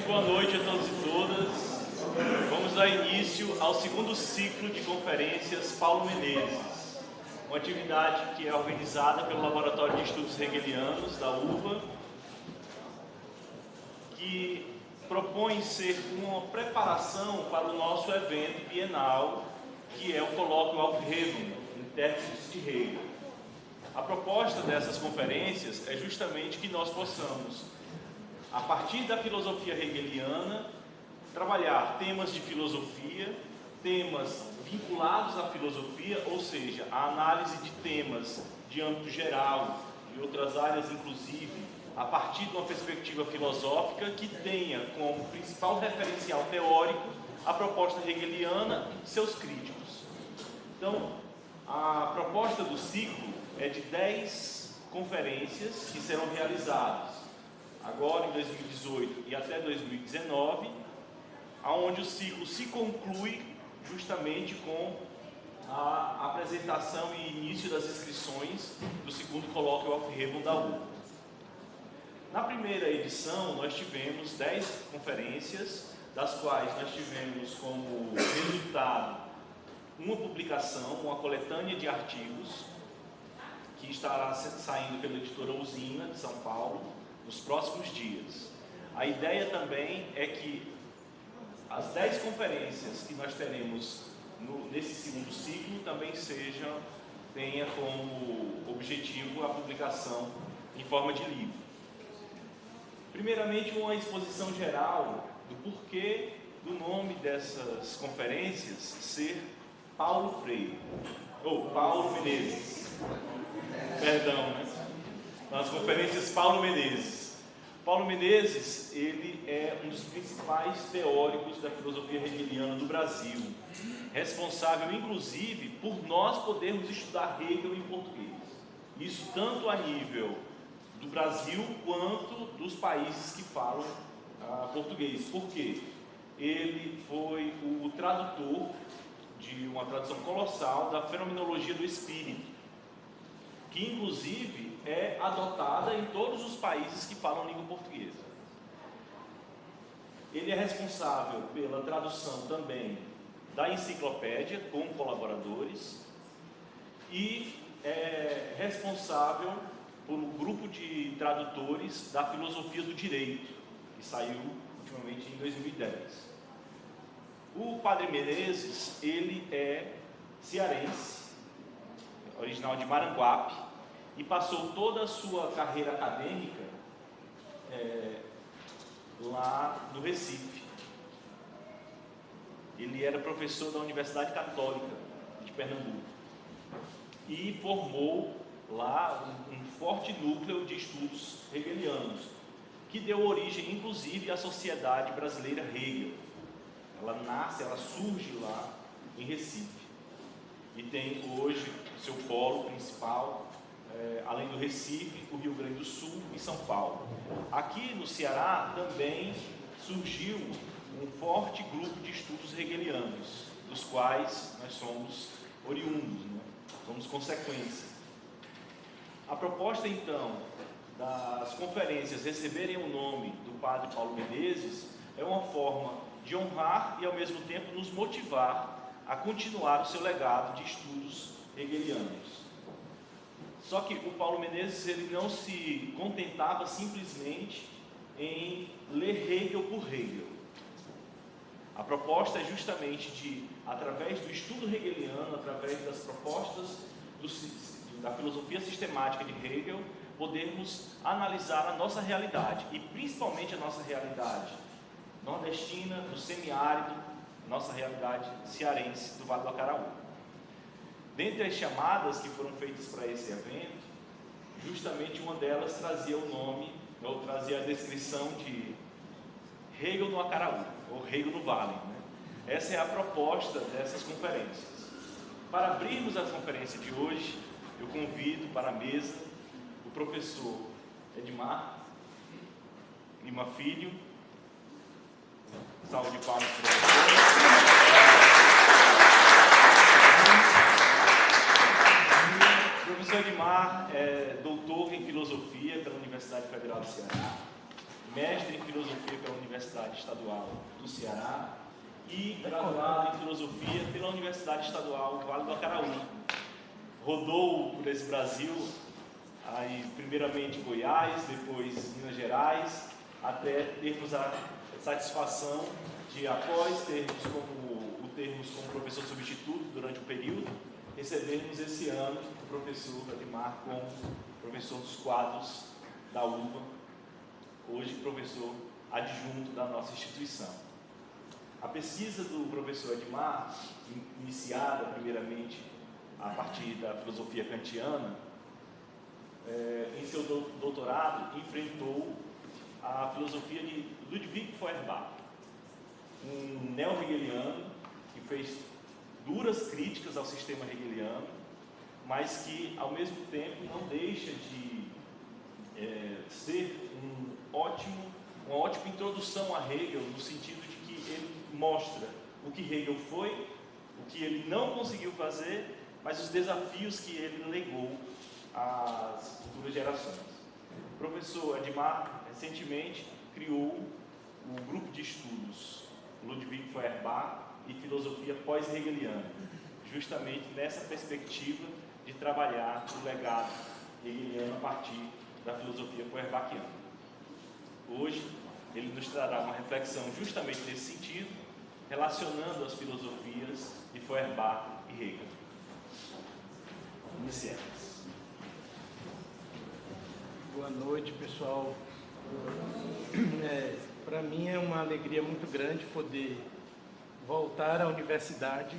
boa noite a todos e todas. Vamos dar início ao segundo ciclo de conferências Paulo Menezes, uma atividade que é organizada pelo Laboratório de Estudos Hegelianos da UVA, que propõe ser uma preparação para o nosso evento bienal, que é o Colóquio Aufhebung, Intérpretes de Hegel. A proposta dessas conferências é justamente que nós possamos, a partir da filosofia hegeliana, trabalhar temas de filosofia, temas vinculados à filosofia, ou seja, a análise de temas de âmbito geral, de outras áreas inclusive, a partir de uma perspectiva filosófica que tenha como principal referencial teórico a proposta hegeliana e seus críticos. Então, a proposta do ciclo é de 10 conferências que serão realizadas agora em 2018 e até 2019, onde o ciclo se conclui justamente com a apresentação e início das inscrições do segundo colóquio Aufhebung da UVA. Na primeira edição, nós tivemos 10 conferências, das quais nós tivemos como resultado uma publicação, uma coletânea de artigos, que estará saindo pela editora Usina, de São Paulo, nos próximos dias. A ideia também é que as 10 conferências que nós teremos nesse segundo ciclo também tenha como objetivo a publicação em forma de livro. Primeiramente, uma exposição geral do porquê do nome dessas conferências ser Paulo Freire, ou Paulo Menezes. Perdão, né? Nas conferências Paulo Menezes. Paulo Menezes, ele é um dos principais teóricos da filosofia hegeliana do Brasil, responsável, inclusive, por nós podermos estudar Hegel em português. Isso tanto a nível do Brasil quanto dos países que falam português. Por quê? Ele foi o tradutor de uma tradução colossal da Fenomenologia do Espírito, que inclusive é adotada em todos os países que falam língua portuguesa. Ele é responsável pela tradução também da enciclopédia, com colaboradores, e é responsável por um grupo de tradutores da filosofia do direito, que saiu ultimamente em 2010. O Padre Menezes, ele é cearense, original de Maranguape, e passou toda a sua carreira acadêmica lá no Recife. Ele era professor da Universidade Católica de Pernambuco e formou lá um forte núcleo de estudos hegelianos, que deu origem, inclusive, à Sociedade Brasileira Hegel. Ela surge lá em Recife e tem hoje o seu polo principal, além do Recife, o Rio Grande do Sul e São Paulo. Aqui no Ceará também surgiu um forte grupo de estudos hegelianos, dos quais nós somos oriundos, né? Somos consequência. A proposta, então, das conferências receberem o nome do Padre Paulo Menezes é uma forma de honrar e, ao mesmo tempo, nos motivar a continuar o seu legado de estudos hegelianos. Só que o Paulo Menezes, ele não se contentava simplesmente em ler Hegel por Hegel. A proposta é justamente de, através do estudo hegeliano, através das propostas da filosofia sistemática de Hegel, podermos analisar a nossa realidade, e principalmente a nossa realidade nordestina, do semiárido, nossa realidade cearense do Vale do Acaraú. Dentre as chamadas que foram feitas para esse evento, justamente uma delas trazia o nome, ou trazia a descrição de Hegel no Acaraú, ou Hegel no Vale, né? Essa é a proposta dessas conferências. Para abrirmos a conferência de hoje, eu convido para a mesa o professor Edmar Lima Filho. Salve de palmas para o professor. O professor Edmar é doutor em filosofia pela Universidade Federal do Ceará, mestre em filosofia pela Universidade Estadual do Ceará e graduado em filosofia pela Universidade Estadual do Vale do Acaraú. Rodou por esse Brasil, aí primeiramente Goiás, depois Minas Gerais, até termos a satisfação de, após termos como professor substituto durante o período, recebermos esse ano o professor Admar como professor dos quadros da UVA, hoje professor adjunto da nossa instituição. A pesquisa do professor Admar, iniciada primeiramente a partir da filosofia kantiana, em seu doutorado enfrentou a filosofia de Ludwig Feuerbach, um neo-hegeliano que fez duras críticas ao sistema hegeliano, mas que ao mesmo tempo não deixa de ser uma ótima introdução a Hegel, no sentido de que ele mostra o que Hegel foi, o que ele não conseguiu fazer, mas os desafios que ele legou às futuras gerações. O professor Admar recentemente criou o grupo de estudos Ludwig Feuerbach e filosofia pós-hegeliana, justamente nessa perspectiva de trabalhar o legado hegeliano a partir da filosofia feuerbachiana. Hoje, ele nos trará uma reflexão justamente nesse sentido, relacionando as filosofias de Feuerbach e Hegel. Iniciemos. Boa noite, pessoal. Para mim é uma alegria muito grande poder voltar à universidade,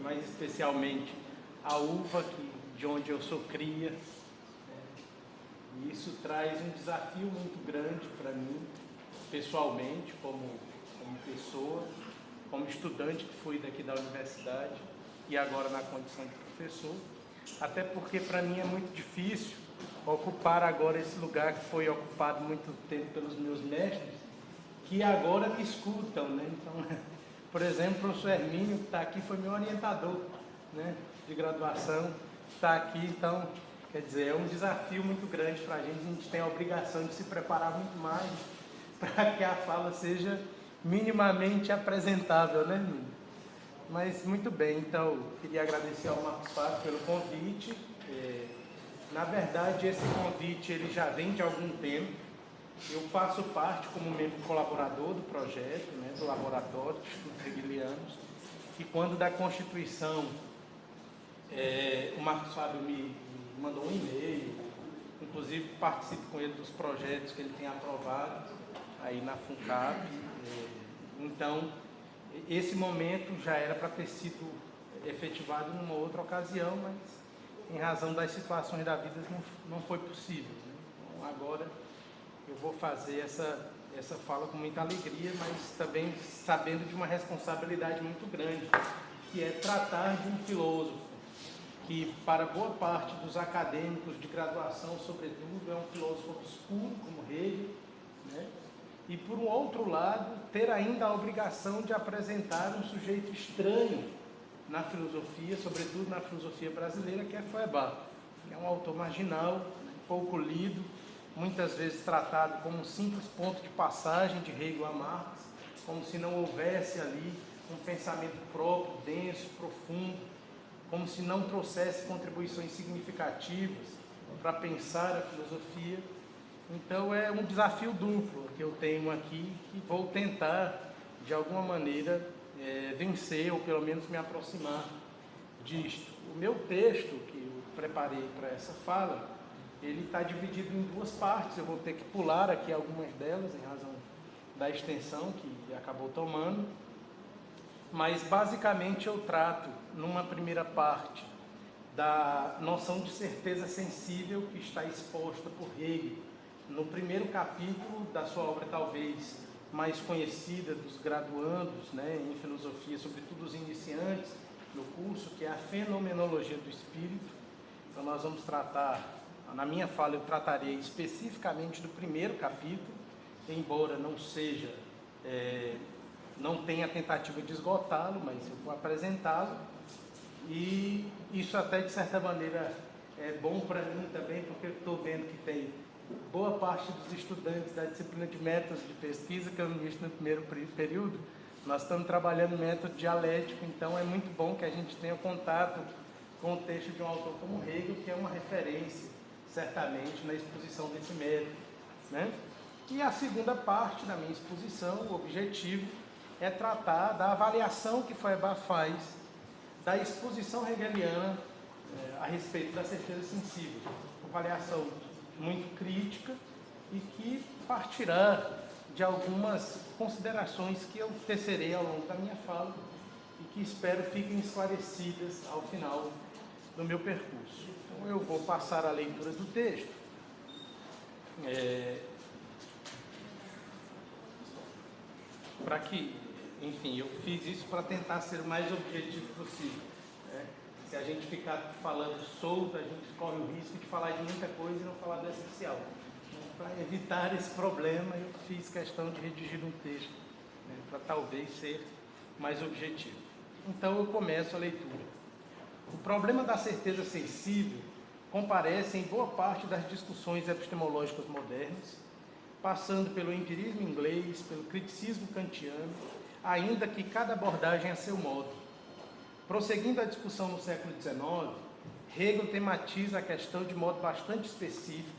mais especialmente à UVA, de onde eu sou cria. E isso traz um desafio muito grande para mim, pessoalmente, como pessoa, como estudante que fui daqui da universidade e agora na condição de professor. Até porque para mim é muito difícil ocupar agora esse lugar que foi ocupado muito tempo pelos meus mestres, que agora me escutam, né? Então, por exemplo, o professor Hermínio, que está aqui, foi meu orientador, né, de graduação, está aqui. Então, quer dizer, é um desafio muito grande para a gente tem a obrigação de se preparar muito mais para que a fala seja minimamente apresentável, né? Mas muito bem, então, queria agradecer ao Marcos Fábio pelo convite. Na verdade, esse convite ele já vem de algum tempo. Eu faço parte como membro colaborador do projeto, né, do Laboratório de Estudos Hegelianos, e quando da Constituição, o Marcos Fábio me mandou um e-mail, inclusive participo com ele dos projetos que ele tem aprovado aí na FUNCAP. Então, esse momento já era para ter sido efetivado numa outra ocasião, mas em razão das situações da vida não foi possível, né? Então, agora eu vou fazer essa fala com muita alegria, mas também sabendo de uma responsabilidade muito grande, que é tratar de um filósofo que, para boa parte dos acadêmicos de graduação, sobretudo, é um filósofo obscuro, como Hegel, né? E, por um outro lado, ter ainda a obrigação de apresentar um sujeito estranho na filosofia, sobretudo na filosofia brasileira, que é Feuerbach, que é um autor marginal, né, pouco lido, muitas vezes tratado como um simples ponto de passagem de Hegel a Marx, como se não houvesse ali um pensamento próprio, denso, profundo, como se não trouxesse contribuições significativas para pensar a filosofia. Então é um desafio duplo que eu tenho aqui, que vou tentar, de alguma maneira, vencer, ou pelo menos me aproximar disto. O meu texto, que eu preparei para essa fala, ele está dividido em duas partes. Eu vou ter que pular aqui algumas delas, em razão da extensão que acabou tomando. Mas, basicamente, eu trato, numa primeira parte, da noção de certeza sensível que está exposta por Hegel no primeiro capítulo da sua obra, talvez mais conhecida dos graduandos, né, em filosofia, sobretudo os iniciantes no curso, que é a Fenomenologia do Espírito. Então, nós vamos tratar, na minha fala, eu tratarei especificamente do primeiro capítulo, embora não seja, não tenha tentativa de esgotá-lo, mas eu vou apresentá-lo. E isso até, de certa maneira, é bom para mim também, porque eu estou vendo que tem boa parte dos estudantes da disciplina de métodos de pesquisa, que eu ministro no primeiro período, nós estamos trabalhando método dialético, então é muito bom que a gente tenha contato com o texto de um autor como Hegel, que é uma referência, certamente, na exposição desse método, né? E a segunda parte da minha exposição, o objetivo, é tratar da avaliação que Feuerbach faz da exposição hegeliana a respeito da certeza sensível. Uma avaliação muito crítica e que partirá de algumas considerações que eu tecerei ao longo da minha fala e que espero fiquem esclarecidas ao final do meu percurso. Então, eu vou passar a leitura do texto. Para que, enfim, eu fiz isso para tentar ser o mais objetivo possível. Se a gente ficar falando solto, a gente corre o risco de falar de muita coisa e não falar do essencial. Então, para evitar esse problema, eu fiz questão de redigir um texto, para talvez ser mais objetivo. Então, eu começo a leitura. O problema da certeza sensível comparece em boa parte das discussões epistemológicas modernas, passando pelo empirismo inglês, pelo criticismo kantiano, ainda que cada abordagem a seu modo. Prosseguindo a discussão no século XIX, Hegel tematiza a questão de modo bastante específico,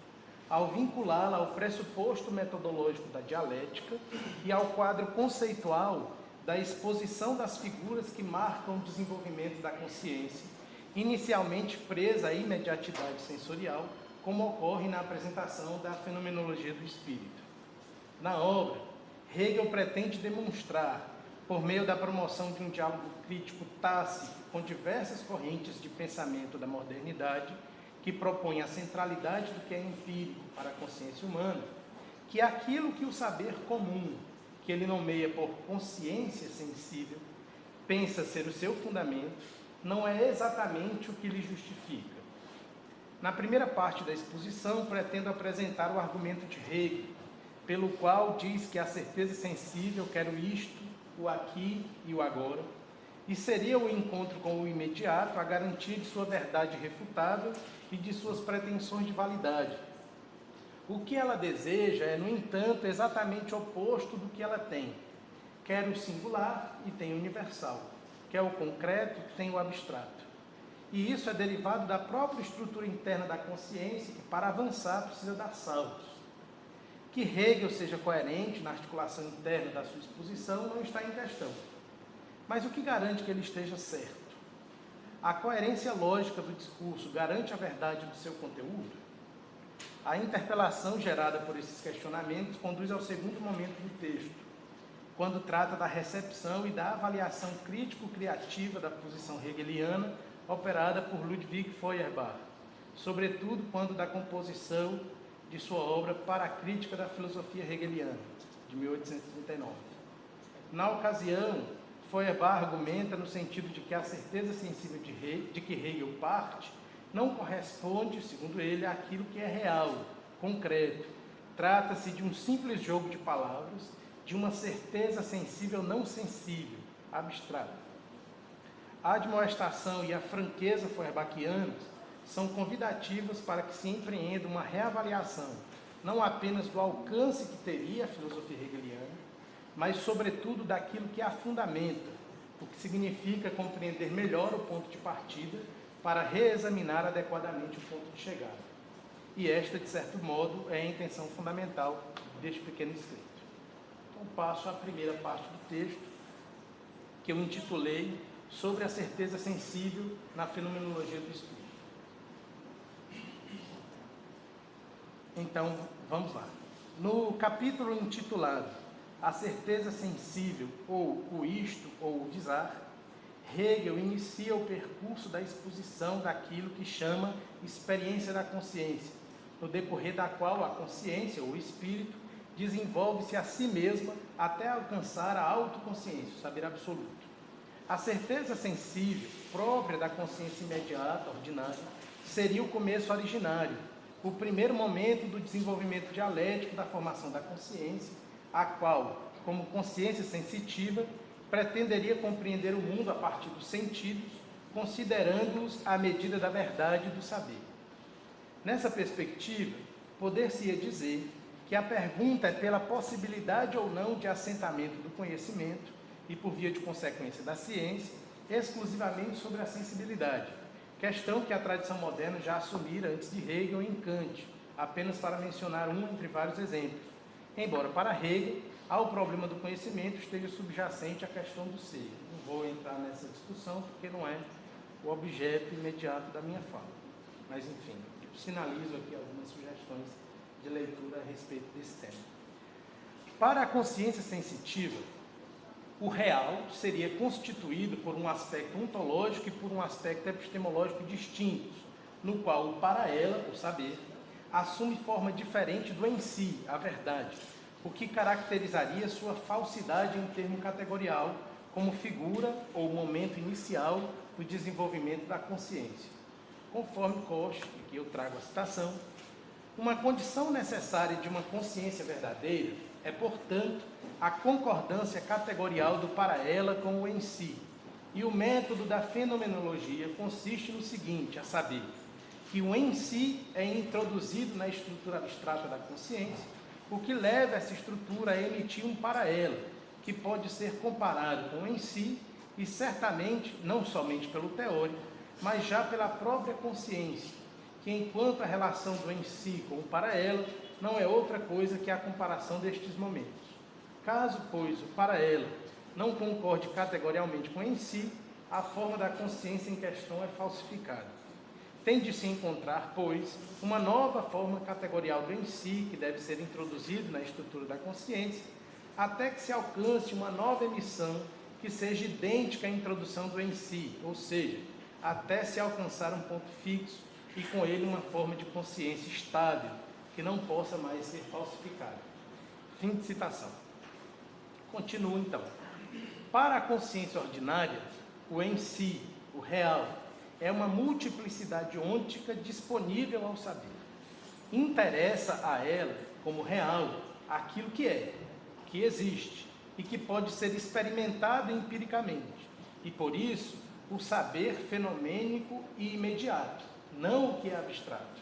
ao vinculá-la ao pressuposto metodológico da dialética e ao quadro conceitual da exposição das figuras que marcam o desenvolvimento da consciência, inicialmente presa à imediatidade sensorial, como ocorre na apresentação da fenomenologia do espírito. Na obra, Hegel pretende demonstrar, por meio da promoção de um diálogo crítico tácito com diversas correntes de pensamento da modernidade, que propõe a centralidade do que é empírico para a consciência humana, que aquilo que o saber comum, que ele nomeia por consciência sensível, pensa ser o seu fundamento, não é exatamente o que lhe justifica. Na primeira parte da exposição, pretendo apresentar o argumento de Hegel, pelo qual diz que a certeza sensível quer o isto, o aqui e o agora, e seria o encontro com o imediato a garantia de sua verdade irrefutável e de suas pretensões de validade. O que ela deseja é, no entanto, exatamente o oposto do que ela tem. Quer o singular e tem o universal. Quer o concreto, tem o abstrato. E isso é derivado da própria estrutura interna da consciência, que para avançar precisa dar saltos. Que Hegel seja coerente na articulação interna da sua exposição não está em questão. Mas o que garante que ele esteja certo? A coerência lógica do discurso garante a verdade do seu conteúdo? A interpelação gerada por esses questionamentos conduz ao segundo momento do texto, quando trata da recepção e da avaliação crítico-criativa da posição hegeliana operada por Ludwig Feuerbach, sobretudo quando da composição de sua obra Para a Crítica da Filosofia Hegeliana, de 1839. Na ocasião, Feuerbach argumenta no sentido de que a certeza sensível de que Hegel parte não corresponde, segundo ele, àquilo que é real, concreto. Trata-se de um simples jogo de palavras, de uma certeza sensível não sensível, abstrata. A admoestação e a franqueza feuerbachianas são convidativas para que se empreenda uma reavaliação, não apenas do alcance que teria a filosofia hegeliana, mas, sobretudo, daquilo que a fundamenta, o que significa compreender melhor o ponto de partida para reexaminar adequadamente o ponto de chegada. E esta, de certo modo, é a intenção fundamental deste pequeno escrito. Então, passo à primeira parte do texto, que eu intitulei Sobre a certeza sensível na fenomenologia do espírito. Então, vamos lá. No capítulo intitulado A Certeza Sensível, ou o Isto, ou o Visar, Hegel inicia o percurso da exposição daquilo que chama experiência da consciência, no decorrer da qual a consciência, ou o espírito, desenvolve-se a si mesma até alcançar a autoconsciência, o saber absoluto. A certeza sensível, própria da consciência imediata, ordinária, seria o começo originário, o primeiro momento do desenvolvimento dialético da formação da consciência, a qual, como consciência sensitiva, pretenderia compreender o mundo a partir dos sentidos, considerando-os à medida da verdade e do saber. Nessa perspectiva, poder-se-ia dizer que a pergunta é pela possibilidade ou não de assentamento do conhecimento e, por via de consequência da ciência, exclusivamente sobre a sensibilidade, questão que a tradição moderna já assumira antes de Hegel em Kant, apenas para mencionar um entre vários exemplos, embora para Hegel, ao problema do conhecimento esteja subjacente a questão do ser. Não vou entrar nessa discussão porque não é o objeto imediato da minha fala, mas enfim, sinalizo aqui algumas sugestões de leitura a respeito desse tema. Para a consciência sensitiva, o real seria constituído por um aspecto ontológico e por um aspecto epistemológico distintos, no qual o para ela, o saber, assume forma diferente do em si, a verdade, o que caracterizaria sua falsidade em termo categorial como figura ou momento inicial do desenvolvimento da consciência. Conforme Koch, aqui eu trago a citação, uma condição necessária de uma consciência verdadeira é, portanto, a concordância categorial do para ela com o em si. E o método da fenomenologia consiste no seguinte, a saber, que o em si é introduzido na estrutura abstrata da consciência, o que leva essa estrutura a emitir um para ela, que pode ser comparado com o em si e certamente, não somente pelo teórico, mas já pela própria consciência, que enquanto a relação do em si com o para ela não é outra coisa que a comparação destes momentos. Caso, pois, o para ela não concorde categorialmente com o em si, a forma da consciência em questão é falsificada. Tem de se encontrar, pois, uma nova forma categorial do em si, que deve ser introduzido na estrutura da consciência, até que se alcance uma nova emissão que seja idêntica à introdução do em si, ou seja, até se alcançar um ponto fixo e com ele uma forma de consciência estável, que não possa mais ser falsificada. Fim de citação. Continuo então. Para a consciência ordinária, o em si, o real, é uma multiplicidade ôntica disponível ao saber. Interessa a ela, como real, aquilo que é, que existe e que pode ser experimentado empiricamente. E por isso, o saber fenomênico e imediato, não o que é abstrato.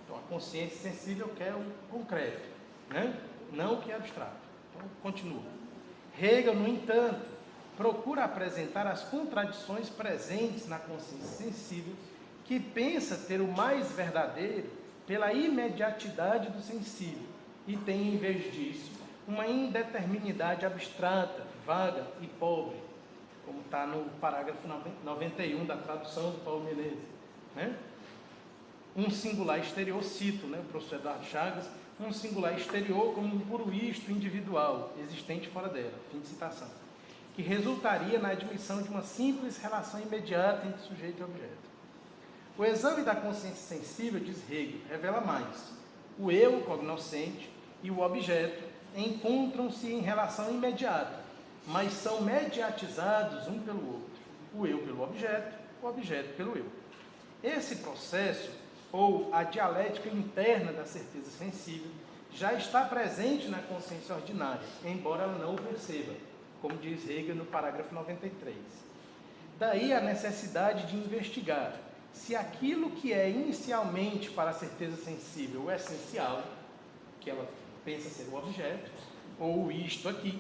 Então, a consciência sensível quer o concreto, né? Não o que é abstrato. Então, continua. Hegel, no entanto, procura apresentar as contradições presentes na consciência sensível, que pensa ter o mais verdadeiro pela imediatidade do sensível, e tem, em vez disso, uma indeterminidade abstrata, vaga e pobre, como está no parágrafo 91 da tradução do Paulo Menezes, né? Um singular exterior, cito, né, o professor Eduardo Chagas, um singular exterior como um puro isto individual, existente fora dela, fim de citação, que resultaria na admissão de uma simples relação imediata entre sujeito e objeto. O exame da consciência sensível, diz Hegel, revela mais. O eu, cognoscente, e o objeto encontram-se em relação imediata, mas são mediatizados um pelo outro. O eu pelo objeto, o objeto pelo eu. Esse processo, ou a dialética interna da certeza sensível, já está presente na consciência ordinária, embora ela não o perceba, como diz Hegel no parágrafo 93. Daí a necessidade de investigar se aquilo que é inicialmente para a certeza sensível o essencial, que ela pensa ser o objeto, ou o isto aqui,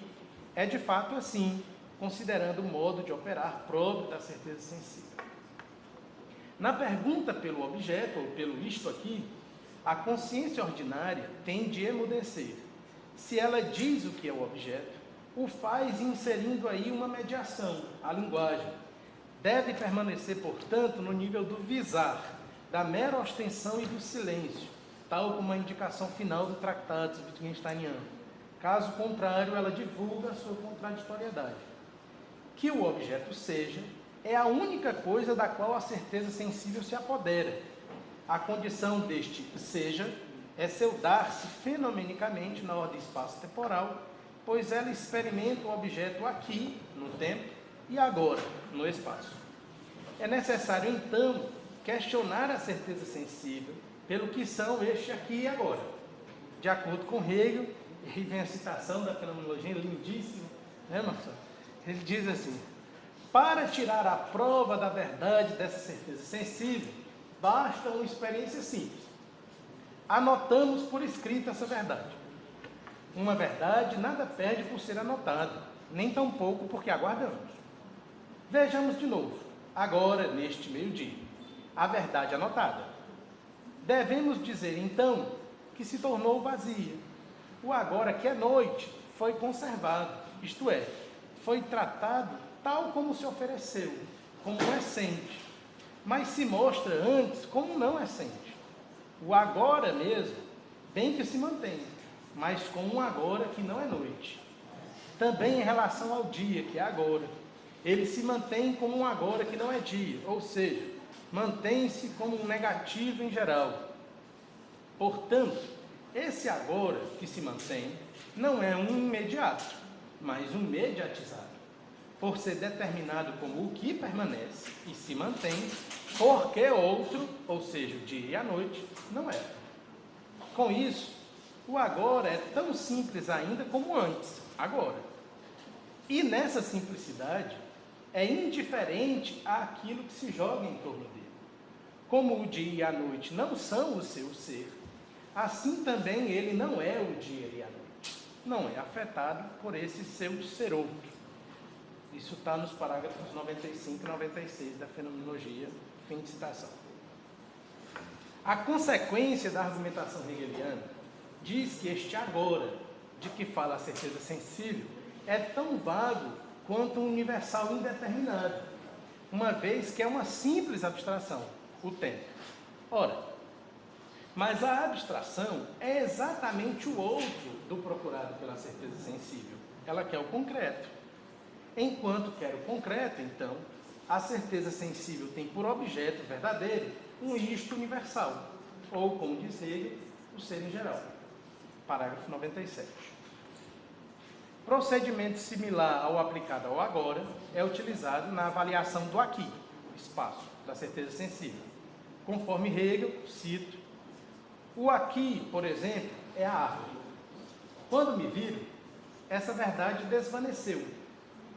é de fato assim, considerando o modo de operar próprio da certeza sensível. Na pergunta pelo objeto, ou pelo isto aqui, a consciência ordinária tem de emudecer. Se ela diz o que é o objeto, o faz inserindo aí uma mediação, a linguagem. Deve permanecer, portanto, no nível do visar, da mera ostensão e do silêncio, tal como a indicação final do tratado wittgensteiniano. Caso contrário, ela divulga a sua contraditoriedade. Que o objeto seja, é a única coisa da qual a certeza sensível se apodera. A condição deste seja é seu dar-se fenomenicamente na ordem espaço-temporal, pois ela experimenta o objeto aqui, no tempo, e agora, no espaço. É necessário, então, questionar a certeza sensível pelo que são este aqui e agora. De acordo com Hegel, e aí vem a citação da fenomenologia lindíssima, né, Marcelo? Ele diz assim: para tirar a prova da verdade dessa certeza sensível, basta uma experiência simples. anotamos por escrito essa verdade. Uma verdade nada perde por ser anotada, nem tampouco porque aguardamos. Vejamos de novo, agora, neste meio-dia, a verdade anotada. Devemos dizer, então, que se tornou vazia. O agora, que é noite, foi conservado, isto é, foi tratado tal como se ofereceu, como essente, mas se mostra antes como não essente. O agora mesmo, bem que se mantém, mas com um agora que não é noite. Também em relação ao dia, que é agora, ele se mantém como um agora que não é dia, ou seja, mantém-se como um negativo em geral. Portanto, esse agora que se mantém não é um imediato, mas um mediatizado, por ser determinado como o que permanece e se mantém, porque outro, ou seja, o dia e a noite, não é. Com isso, o agora é tão simples ainda como antes, agora. E nessa simplicidade, é indiferente àquilo que se joga em torno dele. Como o dia e a noite não são o seu ser, assim também ele não é o dia e a noite. Não é afetado por esse seu ser outro. Isso está nos parágrafos 95 e 96 da Fenomenologia, fim de citação. A consequência da argumentação hegeliana diz que este agora, de que fala a certeza sensível, é tão vago quanto um universal indeterminado, uma vez que é uma simples abstração, o tempo. Ora, mas a abstração é exatamente o outro do procurado pela certeza sensível. Ela quer o concreto. Enquanto quer o concreto, então, a certeza sensível tem por objeto verdadeiro um isto universal, ou, como diz Hegel, o ser em geral. Parágrafo 97. Procedimento similar ao aplicado ao agora é utilizado na avaliação do aqui, espaço, da certeza sensível. Conforme Hegel, cito, o aqui, por exemplo, é a árvore. Quando me viro, essa verdade desvaneceu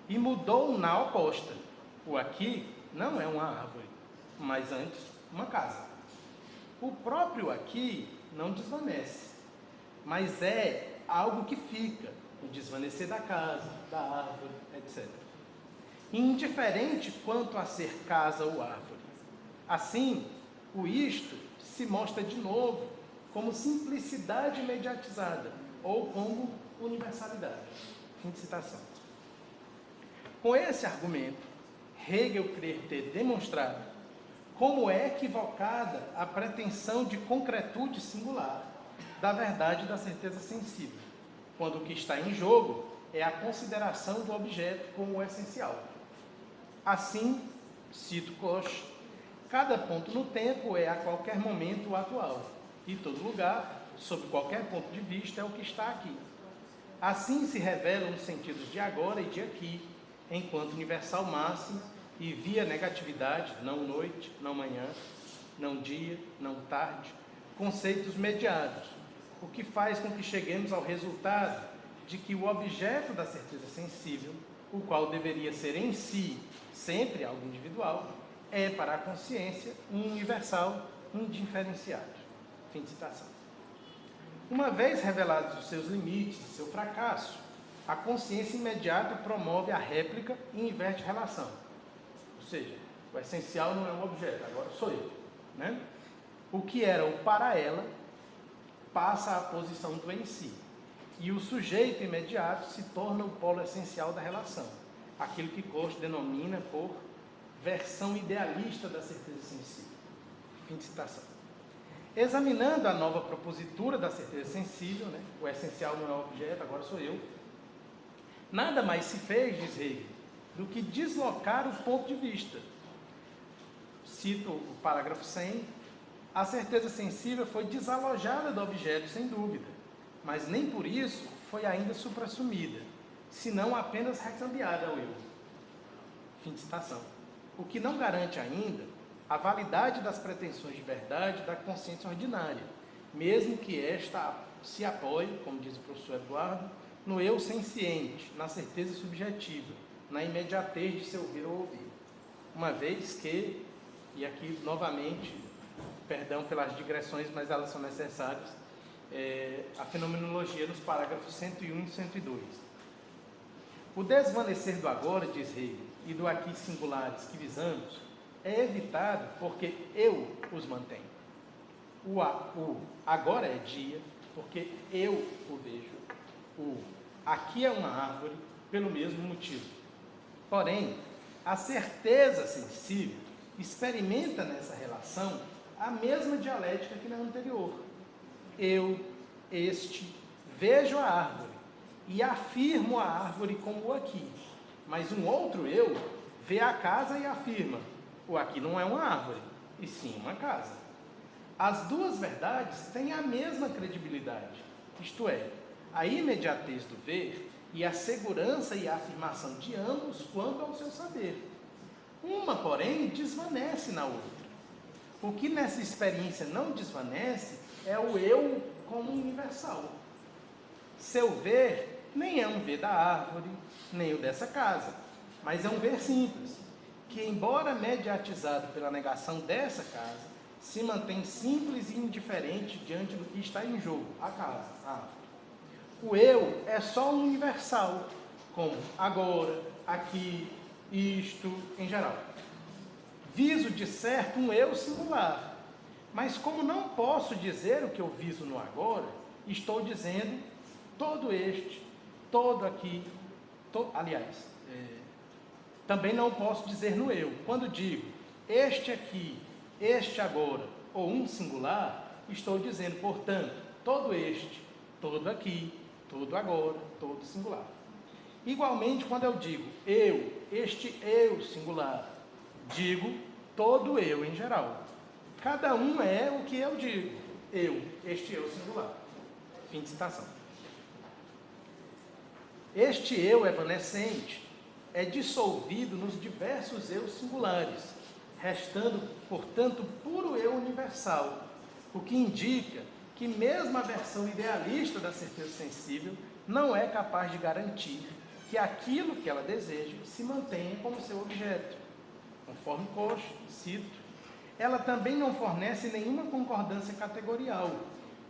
e mudou na oposta. O aqui não é uma árvore, mas antes uma casa. O próprio aqui não desvanece, mas é algo que fica, o desvanecer da casa, da árvore, etc. Indiferente quanto a ser casa ou árvore. Assim, o isto se mostra de novo como simplicidade mediatizada ou como universalidade. Fim de citação. Com esse argumento, Hegel crê ter demonstrado como é equivocada a pretensão de concretude singular da verdade da certeza sensível, quando o que está em jogo é a consideração do objeto como o essencial. Assim, cito Koch, cada ponto no tempo é a qualquer momento o atual, e todo lugar, sob qualquer ponto de vista, é o que está aqui. Assim se revelam os sentidos de agora e de aqui, enquanto universal máximo e via negatividade, não noite, não manhã, não dia, não tarde, conceitos mediados, o que faz com que cheguemos ao resultado de que o objeto da certeza sensível, o qual deveria ser em si sempre algo individual, é para a consciência um universal indiferenciado. Fim de citação. Uma vez revelados os seus limites e seu fracasso, a consciência imediata promove a réplica e inverte a relação. Ou seja, o essencial não é um objeto, agora sou eu. Né? O que era o para ela passa à posição do em si. E o sujeito imediato se torna o polo essencial da relação. Aquilo que Koch denomina por versão idealista da certeza sensível. Fim de citação. Examinando a nova propositura da certeza sensível, né? O essencial não é o objeto, agora sou eu. Nada mais se fez, diz Hegel, do que deslocar o ponto de vista. Cito o parágrafo 100. A certeza sensível foi desalojada do objeto, sem dúvida, mas nem por isso foi ainda suprassumida, senão apenas recambiada ao eu. Fim de citação. O que não garante ainda a validade das pretensões de verdade da consciência ordinária, mesmo que esta se apoie, como diz o professor Eduardo, no eu senciente, na certeza subjetiva, na imediatez de seu ver ou ouvir. Uma vez que, e aqui novamente perdão pelas digressões, mas elas são necessárias, a fenomenologia nos parágrafos 101 e 102. O desvanecer do agora, diz Hegel, e do aqui singulares que visamos, é evitado porque eu os mantenho. O agora é dia, porque eu o vejo. O aqui é uma árvore, pelo mesmo motivo. Porém, a certeza sensível experimenta nessa relação a mesma dialética que na anterior. Eu, este, vejo a árvore e afirmo a árvore como o aqui. Mas um outro eu vê a casa e afirma: o aqui não é uma árvore, e sim uma casa. As duas verdades têm a mesma credibilidade, isto é, a imediatez do ver e a segurança e a afirmação de ambos quanto ao seu saber. Uma, porém, desvanece na outra. O que nessa experiência não desvanece é o eu como universal. Seu ver nem é um ver da árvore, nem o dessa casa, mas é um ver simples, que, embora mediatizado pela negação dessa casa, se mantém simples e indiferente diante do que está em jogo, a casa, a árvore. O eu é só um universal, como agora, aqui, isto, em geral. Viso, de certo, um eu singular, mas como não posso dizer o que eu viso no agora, estou dizendo todo este, todo aqui, também não posso dizer no eu. Quando digo este aqui, este agora, ou um singular, estou dizendo, portanto, todo este, todo aqui, todo agora, todo singular. Igualmente, quando eu digo eu, este eu singular, digo todo eu em geral. Cada um é o que eu digo. Eu, este eu singular. Fim de citação. Este eu evanescente é dissolvido nos diversos eus singulares, restando, portanto, puro eu universal, o que indica que mesmo a versão idealista da certeza sensível não é capaz de garantir que aquilo que ela deseja se mantenha como seu objeto. Conforme Koch, cito, ela também não fornece nenhuma concordância categorial,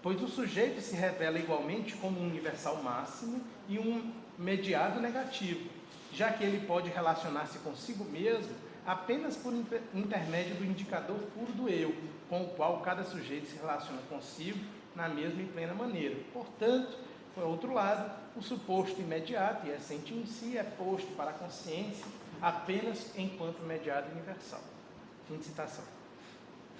pois o sujeito se revela igualmente como um universal máximo e um mediado negativo, já que ele pode relacionar-se consigo mesmo apenas por intermédio do indicador puro do eu, com o qual cada sujeito se relaciona consigo na mesma e plena maneira. Portanto, por outro lado, o suposto imediato e essente em si é posto para a consciência apenas enquanto mediado universal. Fim de citação.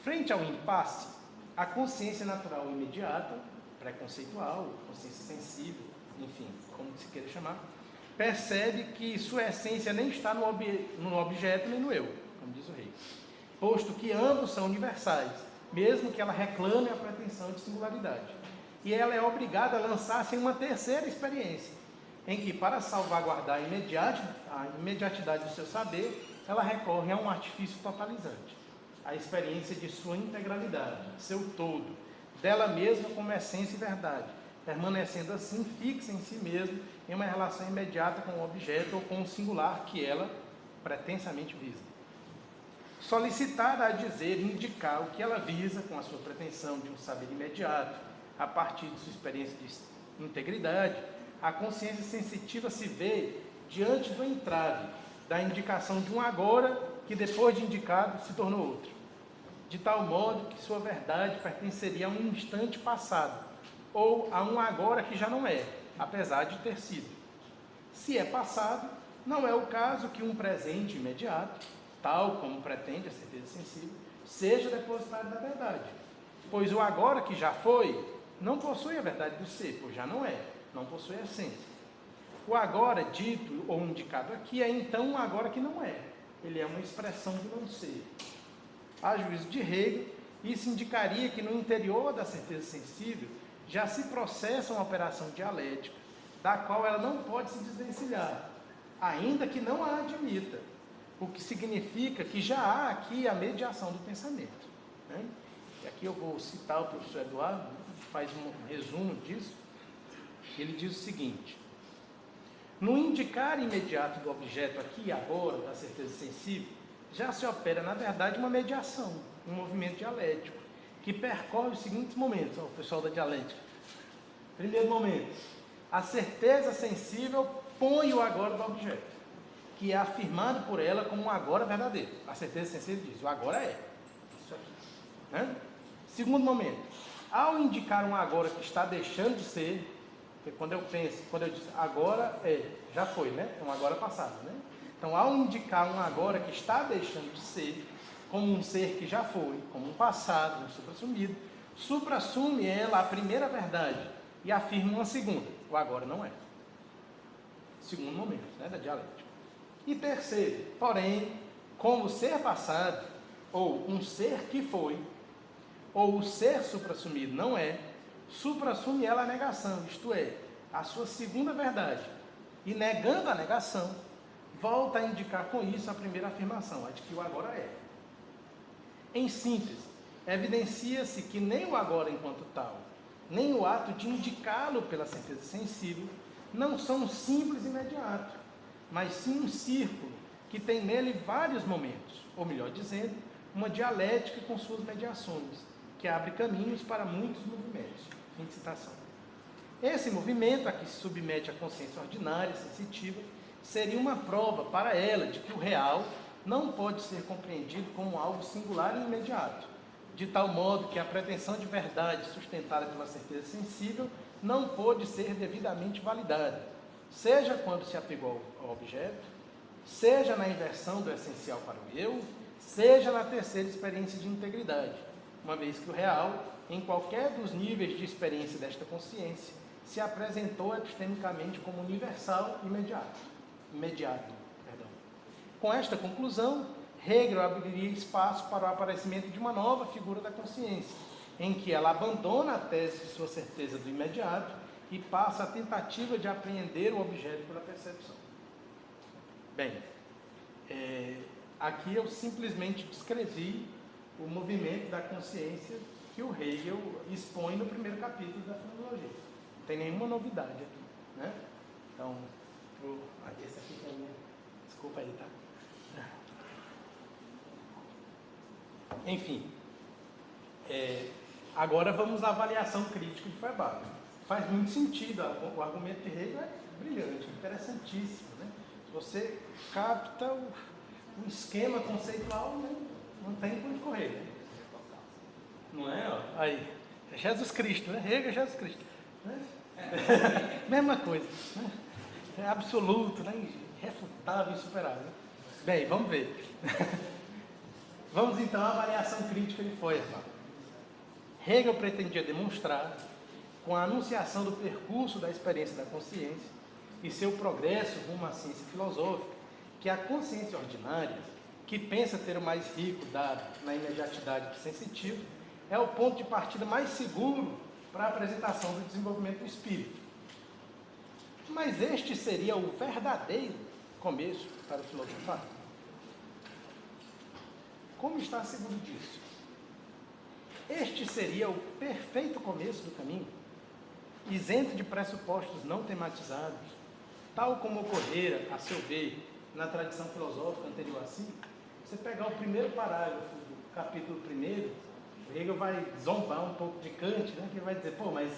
Frente ao impasse, a consciência natural imediata, preconceitual, consciência sensível, enfim, como se queira chamar, percebe que sua essência nem está no objeto nem no eu, como diz o rei, posto que ambos são universais, mesmo que ela reclame a pretensão de singularidade. E ela é obrigada a lançar-se em uma terceira experiência, em que, para salvaguardar a imediatidade do seu saber, ela recorre a um artifício totalizante, a experiência de sua integralidade, seu todo, dela mesma como essência e verdade, permanecendo assim fixa em si mesma, em uma relação imediata com o objeto ou com o singular que ela pretensamente visa. Solicitada a dizer e indicar o que ela visa com a sua pretensão de um saber imediato, a partir de sua experiência de integridade, a consciência sensitiva se vê diante do entrave, da indicação de um agora que, depois de indicado, se tornou outro, de tal modo que sua verdade pertenceria a um instante passado, ou a um agora que já não é, apesar de ter sido. Se é passado, não é o caso que um presente imediato, tal como pretende a certeza sensível, seja depositário da verdade, pois o agora que já foi não possui a verdade do ser, pois já não é, não possui a essência. O agora dito ou indicado aqui é então um agora que não é, ele é uma expressão do não ser. A juízo de Hegel, isso indicaria que no interior da certeza sensível já se processa uma operação dialética, da qual ela não pode se desvencilhar, ainda que não a admita, o que significa que já há aqui a mediação do pensamento. Né? E aqui eu vou citar o professor Eduardo, que faz um resumo disso. Ele diz o seguinte: no indicar imediato do objeto aqui e agora, da certeza sensível, já se opera, na verdade, uma mediação, um movimento dialético, que percorre os seguintes momentos, o pessoal da dialética. Primeiro momento, a certeza sensível põe o agora do objeto, que é afirmado por ela como um agora verdadeiro. A certeza sensível diz, o agora é. Isso aqui. Né? Segundo momento, ao indicar um agora que está deixando de ser, porque quando eu disse agora é, já foi, né? É um agora passado, né? Então, ao indicar um agora que está deixando de ser, como um ser que já foi, como um passado, um suprassumido, suprassume ela a primeira verdade e afirma uma segunda, o agora não é. Segundo momento, né, da dialética. E terceiro, porém, como o ser passado, ou um ser que foi, ou o ser suprassumido não é, suprassume ela a negação, isto é, a sua segunda verdade. E negando a negação, volta a indicar com isso a primeira afirmação, a de que o agora é. Em síntese, evidencia-se que nem o agora enquanto tal, nem o ato de indicá-lo pela certeza sensível, não são um simples imediato, mas sim um círculo que tem nele vários momentos, ou melhor dizendo, uma dialética com suas mediações, que abre caminhos para muitos movimentos. Fim de citação. Esse movimento a que se submete a consciência ordinária, sensitiva, seria uma prova para ela de que o real não pode ser compreendido como algo singular e imediato, de tal modo que a pretensão de verdade sustentada pela certeza sensível não pode ser devidamente validada, seja quando se apegou ao objeto, seja na inversão do essencial para o eu, seja na terceira experiência de integridade, uma vez que o real, em qualquer dos níveis de experiência desta consciência, se apresentou epistemicamente como universal e imediato. Com esta conclusão, Hegel abriria espaço para o aparecimento de uma nova figura da consciência, em que ela abandona a tese de sua certeza do imediato e passa a tentativa de apreender o objeto pela percepção. Bem, aqui eu simplesmente descrevi o movimento da consciência que o Hegel expõe no primeiro capítulo da Fenomenologia. Não tem nenhuma novidade aqui, né? Então, esse aqui é minha... Desculpa aí, tá? Enfim, agora vamos à avaliação crítica de Feuerbach. Faz muito sentido, o argumento de Hegel é brilhante, interessantíssimo, né? Se você capta o esquema conceitual, não tem como correr, né? Não é? Ó, aí, é Jesus Cristo, né? Hegel é Jesus Cristo. Né? Mesma coisa, né? É absoluto, né? Irrefutável e insuperável. Né? Bem, vamos ver. Vamos então à avaliação crítica de Feuerbach. Hegel pretendia demonstrar, com a anunciação do percurso da experiência da consciência e seu progresso rumo à ciência filosófica, que a consciência ordinária, que pensa ter o mais rico dado na imediatidade do sensitivo, é o ponto de partida mais seguro para a apresentação do desenvolvimento do espírito. Mas este seria o verdadeiro começo para o filosofar? Como está seguro disso? Este seria o perfeito começo do caminho, isento de pressupostos não tematizados, tal como ocorrera, a seu ver, na tradição filosófica anterior a si. Você pegar o primeiro parágrafo do capítulo 1, o Hegel vai zombar um pouco de Kant, né? Que ele vai dizer, pô, mas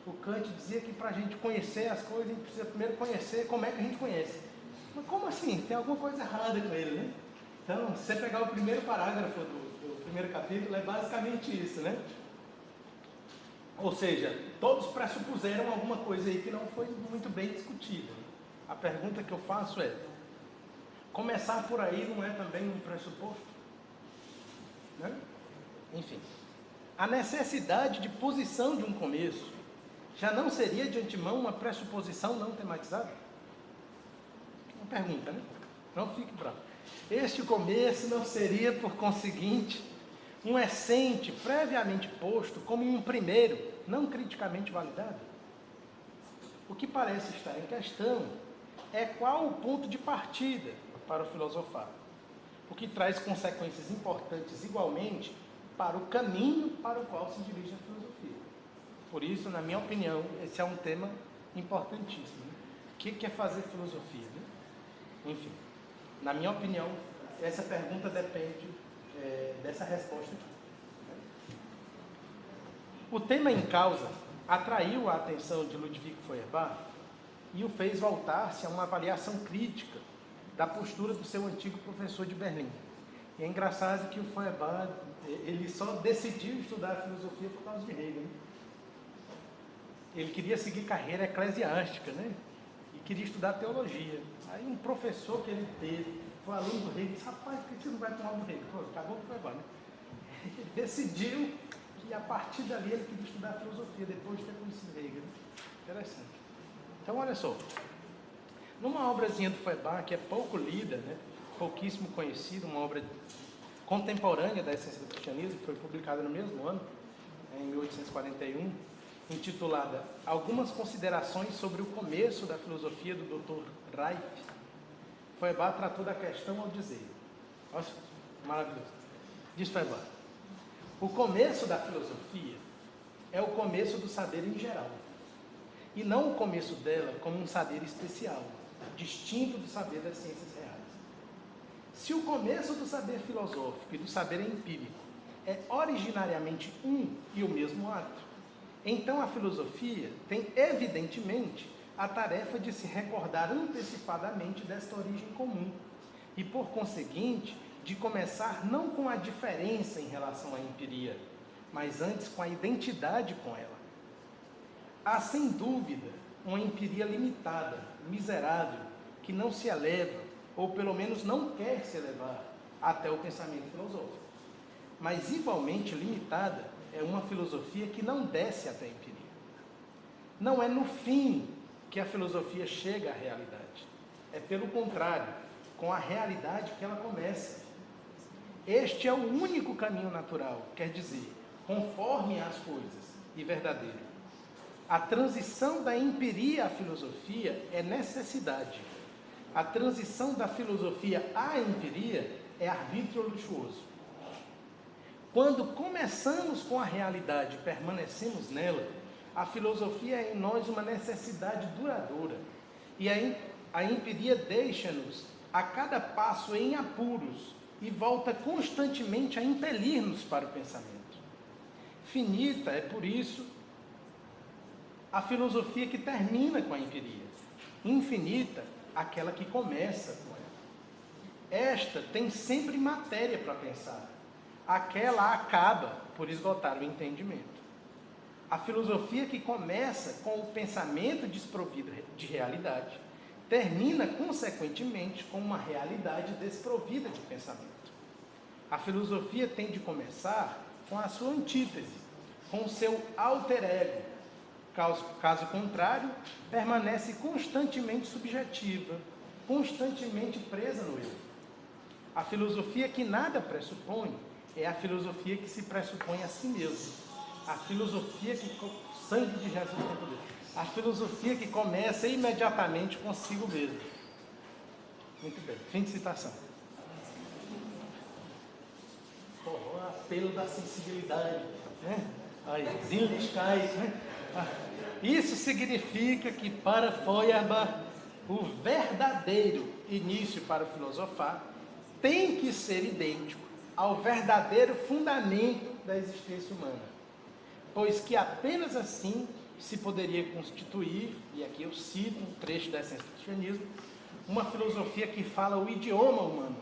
o Kant dizia que para a gente conhecer as coisas, a gente precisa primeiro conhecer como é que a gente conhece. Mas como assim? Tem alguma coisa errada com ele, né? Então, se você pegar o primeiro parágrafo do primeiro capítulo, é basicamente isso, né? Ou seja, todos pressupuseram alguma coisa aí que não foi muito bem discutida. A pergunta que eu faço é, começar por aí não é também um pressuposto? Né? Enfim, a necessidade de posição de um começo já não seria de antemão uma pressuposição não tematizada? Uma pergunta, né? Não fique bravo. Este começo não seria, por conseguinte, um essente previamente posto como um primeiro, não criticamente validado? O que parece estar em questão é qual o ponto de partida para o filosofar, o que traz consequências importantes igualmente para o caminho para o qual se dirige a filosofia. Por isso, na minha opinião, esse é um tema importantíssimo. Né? O que é fazer filosofia? Né? Enfim, na minha opinião, essa pergunta depende dessa resposta aqui. O tema em causa atraiu a atenção de Ludwig Feuerbach e o fez voltar-se a uma avaliação crítica da postura do seu antigo professor de Berlim. E é engraçado que o Feuerbach, ele só decidiu estudar a filosofia por causa de Hegel, né? Ele queria seguir carreira eclesiástica, né? E queria estudar teologia. Aí um professor que ele teve, foi aluno do Hegel, disse: rapaz, por que você não vai tomar do Hegel? Pô, acabou com o Feuerbach, né? Ele decidiu que a partir dali ele queria estudar filosofia, depois de ter conhecido Hegel. Interessante. Então, olha só. Numa obrazinha do Feuerbach, que é pouco lida, né? Pouquíssimo conhecida, uma obra contemporânea da essência do cristianismo, que foi publicada no mesmo ano, em 1841, intitulada Algumas Considerações sobre o Começo da Filosofia do Dr. Reich, Feuerbach tratou da questão ao dizer, olha, maravilhoso, diz Feuerbach: o começo da filosofia é o começo do saber em geral, e não o começo dela como um saber especial, distinto do saber das ciências reais. Se o começo do saber filosófico e do saber empírico é originariamente um e o mesmo ato, então a filosofia tem evidentemente a tarefa de se recordar antecipadamente desta origem comum e, por conseguinte, de começar não com a diferença em relação à empiria, mas antes com a identidade com ela. Há, sem dúvida, uma empiria limitada, miserável, que não se eleva, ou pelo menos não quer se elevar, até o pensamento filosófico. Mas, igualmente limitada, é uma filosofia que não desce até a empiria. Não é no fim que a filosofia chega à realidade. É pelo contrário, com a realidade que ela começa. Este é o único caminho natural, quer dizer, conforme às coisas e verdadeiro. A transição da empiria à filosofia é necessidade. A transição da filosofia à empiria é arbítrio luxuoso. Quando começamos com a realidade e permanecemos nela, a filosofia é em nós uma necessidade duradoura. E a empiria deixa-nos a cada passo em apuros e volta constantemente a impelir-nos para o pensamento. Finita é, por isso, a filosofia que termina com a empiria. Infinita, aquela que começa com ela. Esta tem sempre matéria para pensar. Aquela acaba por esgotar o entendimento. A filosofia que começa com o pensamento desprovido de realidade, termina, consequentemente, com uma realidade desprovida de pensamento. A filosofia tem de começar com a sua antítese, com o seu alter ego. Caso contrário, permanece constantemente subjetiva, constantemente presa no eu. A filosofia que nada pressupõe é a filosofia que se pressupõe a si mesma. A filosofia que, sangue de Jesus tem poder. A filosofia que começa imediatamente consigo mesmo. Muito bem, fim de citação. O apelo da sensibilidade, né? Aí, Zillischkeit, né? Isso significa que para Feuerbach, o verdadeiro início para o filosofar tem que ser idêntico ao verdadeiro fundamento da existência humana, pois que apenas assim se poderia constituir, e aqui eu cito um trecho da essência do cristianismo, uma filosofia que fala o idioma humano,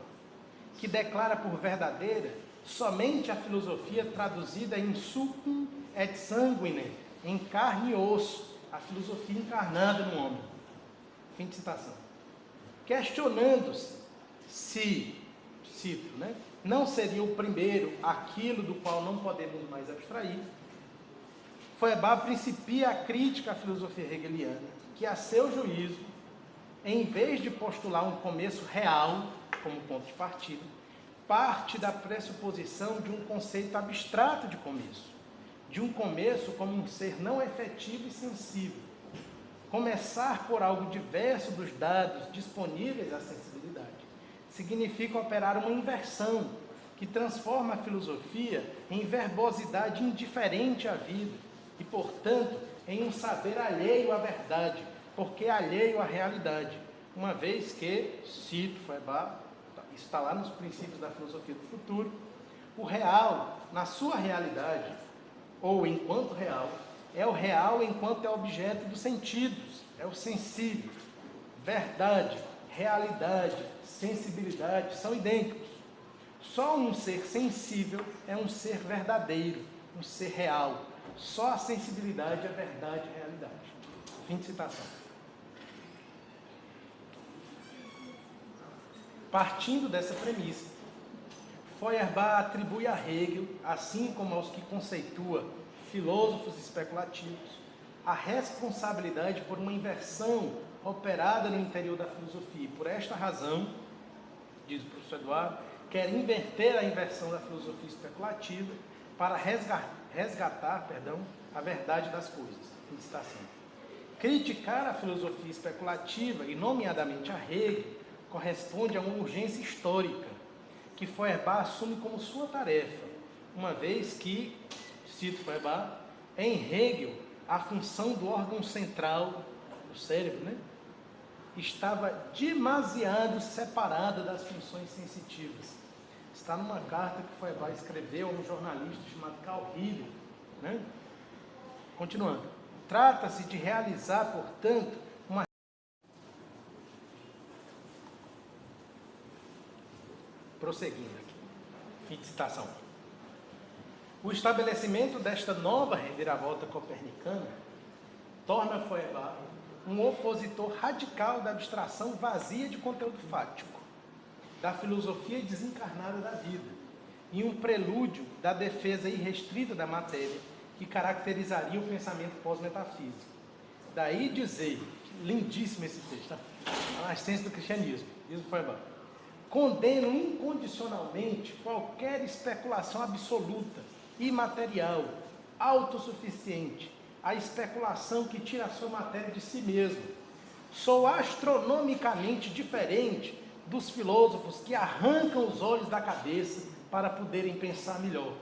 que declara por verdadeira somente a filosofia traduzida em succum et sanguine, em carne e osso, a filosofia encarnada no homem. Fim de citação. Questionando-se se, cito, né, não seria o primeiro aquilo do qual não podemos mais abstrair, Feuerbach principia a crítica à filosofia hegeliana, que, a seu juízo, em vez de postular um começo real como ponto de partida, parte da pressuposição de um conceito abstrato de começo, de um começo como um ser não efetivo e sensível. Começar por algo diverso dos dados disponíveis à sensibilidade significa operar uma inversão que transforma a filosofia em verbosidade indiferente à vida e, portanto, em um saber alheio à verdade, porque alheio à realidade, uma vez que, cito Feuerbach, isso está lá nos princípios da filosofia do futuro, o real, na sua realidade, ou enquanto real, é o real enquanto é objeto dos sentidos, é o sensível. Verdade, realidade, sensibilidade são idênticos. Só um ser sensível é um ser verdadeiro, um ser real. Só a sensibilidade é verdade e realidade. Fim de citação. Partindo dessa premissa, Feuerbach atribui a Hegel, assim como aos que conceitua filósofos especulativos, a responsabilidade por uma inversão operada no interior da filosofia. E por esta razão, diz o professor Eduardo, quer inverter a inversão da filosofia especulativa para resgatar a verdade das coisas. Fim de citação. Criticar a filosofia especulativa, e nomeadamente a Hegel, corresponde a uma urgência histórica que Feuerbach assume como sua tarefa, uma vez que, cito Feuerbach, em Hegel, a função do órgão central do cérebro, estava demasiado separada das funções sensitivas. Está numa carta que Feuerbach escreveu a um jornalista chamado Carl Rieder. Continuando. Trata-se de realizar, portanto, uma... Prosseguindo aqui. Fim de citação. O estabelecimento desta nova reviravolta copernicana torna Feuerbach um opositor radical da abstração vazia de conteúdo fático, da filosofia desencarnada da vida, e um prelúdio da defesa irrestrita da matéria que caracterizaria o pensamento pós-metafísico. Daí dizer, lindíssimo esse texto, tá? A essência do cristianismo, diz o Feuerbach, condeno incondicionalmente qualquer especulação absoluta, imaterial, autossuficiente, a especulação que tira a sua matéria de si mesmo. Sou astronomicamente diferente dos filósofos que arrancam os olhos da cabeça para poderem pensar melhor.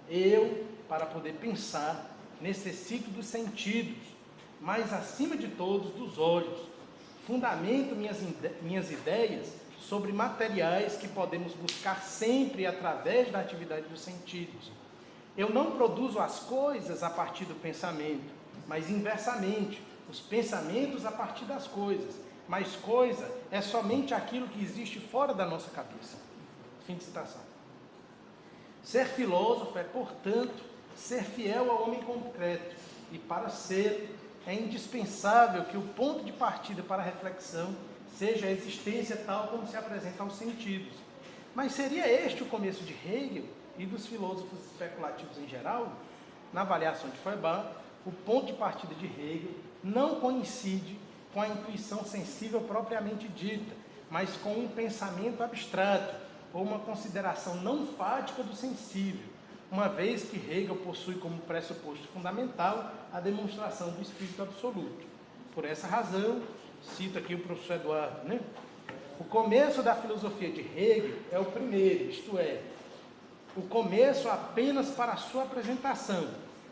Eu, para poder pensar, necessito dos sentidos, mas acima de todos dos olhos. Fundamento minhas ideias sobre materiais que podemos buscar sempre através da atividade dos sentidos. Eu não produzo as coisas a partir do pensamento, mas inversamente, os pensamentos a partir das coisas. Mas coisa é somente aquilo que existe fora da nossa cabeça. Fim de citação. Ser filósofo é, portanto, ser fiel ao homem concreto. E para ser, é indispensável que o ponto de partida para a reflexão seja a existência tal como se apresenta aos sentidos. Mas seria este o começo de Hegel e dos filósofos especulativos em geral? Na avaliação de Feuerbach, o ponto de partida de Hegel não coincide com a intuição sensível propriamente dita, mas com um pensamento abstrato, ou uma consideração não fática do sensível, uma vez que Hegel possui como pressuposto fundamental a demonstração do espírito absoluto. Por essa razão, cito aqui o professor Eduardo, o começo da filosofia de Hegel é o primeiro, isto é, o começo apenas para a sua apresentação,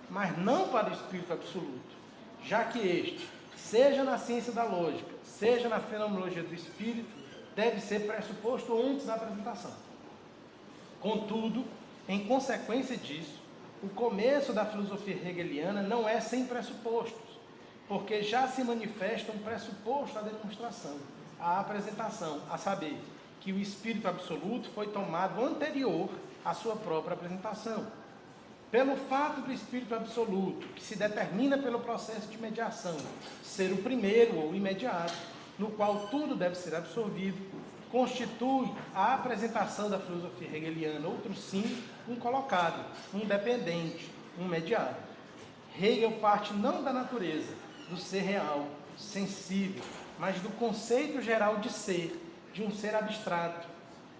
mas não para o espírito absoluto, já que este, seja na ciência da lógica, seja na fenomenologia do espírito, deve ser pressuposto antes da apresentação. Contudo, em consequência disso, o começo da filosofia hegeliana não é sem pressupostos, porque já se manifesta um pressuposto à demonstração, à apresentação, a saber, que o espírito absoluto foi tomado anterior à sua própria apresentação. Pelo fato do espírito absoluto, que se determina pelo processo de mediação, ser o primeiro ou imediato, no qual tudo deve ser absorvido, constitui a apresentação da filosofia hegeliana, outro sim, um colocado, um dependente, um mediado. Hegel parte não da natureza, do ser real, sensível, mas do conceito geral de ser, de um ser abstrato.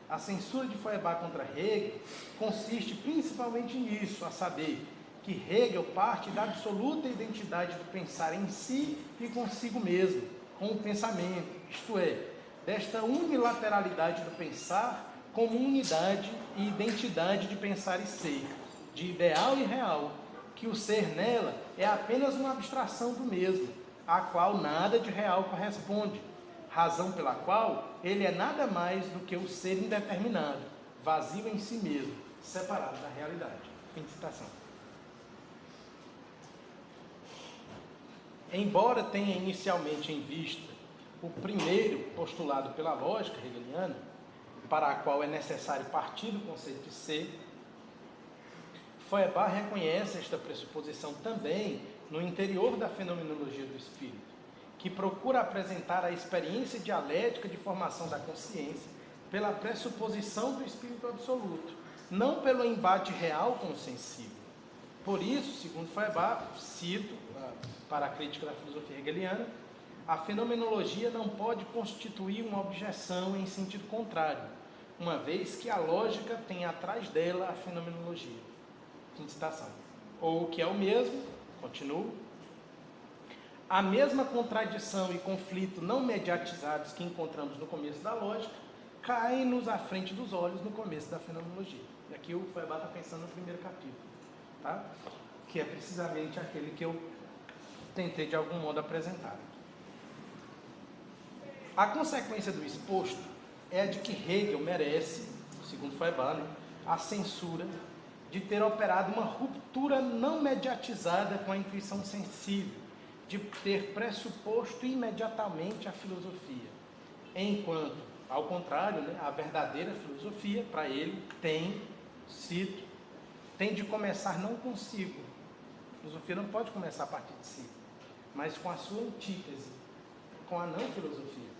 A censura de Feuerbach contra Hegel consiste principalmente nisso, a saber, que Hegel parte da absoluta identidade do pensar em si e consigo mesmo, com o pensamento, isto é, desta unilateralidade do pensar como unidade e identidade de pensar e ser, de ideal e real, que o ser nela é apenas uma abstração do mesmo, a qual nada de real corresponde, razão pela qual ele é nada mais do que o ser indeterminado, vazio em si mesmo, separado da realidade. Fim de citação. Embora tenha inicialmente em vista o primeiro postulado pela lógica hegeliana, para a qual é necessário partir do conceito de ser, Feuerbach reconhece esta pressuposição também no interior da fenomenologia do espírito, que procura apresentar a experiência dialética de formação da consciência pela pressuposição do espírito absoluto, não pelo embate real com o sensível. Por isso, segundo Feuerbach, cito para a crítica da filosofia hegeliana, a fenomenologia não pode constituir uma objeção em sentido contrário, uma vez que a lógica tem atrás dela a fenomenologia. Fim de citação. Ou o que é o mesmo, continuo, a mesma contradição e conflito não mediatizados que encontramos no começo da lógica, caem-nos à frente dos olhos no começo da fenomenologia. E aqui o Feuerbach está pensando no primeiro capítulo, tá? Que é precisamente aquele que eu tentei de algum modo apresentar. A consequência do exposto é a de que Hegel merece, segundo Feuerbach, a censura de ter operado uma ruptura não mediatizada com a intuição sensível, de ter pressuposto imediatamente a filosofia, enquanto, ao contrário, a verdadeira filosofia, para ele, cito, tem de começar não consigo. A filosofia não pode começar a partir de si, mas com a sua antítese, com a não filosofia.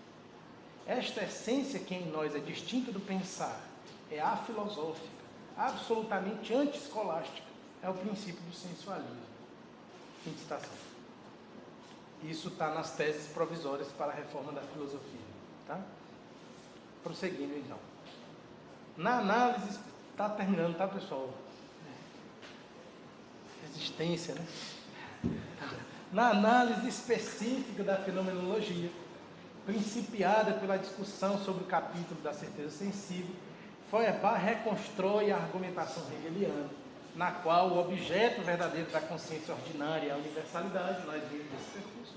Esta essência que em nós é distinta do pensar, é afilosófica, absolutamente anti-escolástica, é o princípio do sensualismo. Fim de citação. Isso está nas teses provisórias para a reforma da filosofia. Tá? Prosseguindo então. Na análise, está terminando, tá, pessoal? Resistência, né? Na análise específica da fenomenologia, principiada pela discussão sobre o capítulo da certeza sensível, Feuerbach reconstrói a argumentação hegeliana, na qual o objeto verdadeiro da consciência ordinária é a universalidade, nós vimos esse percurso.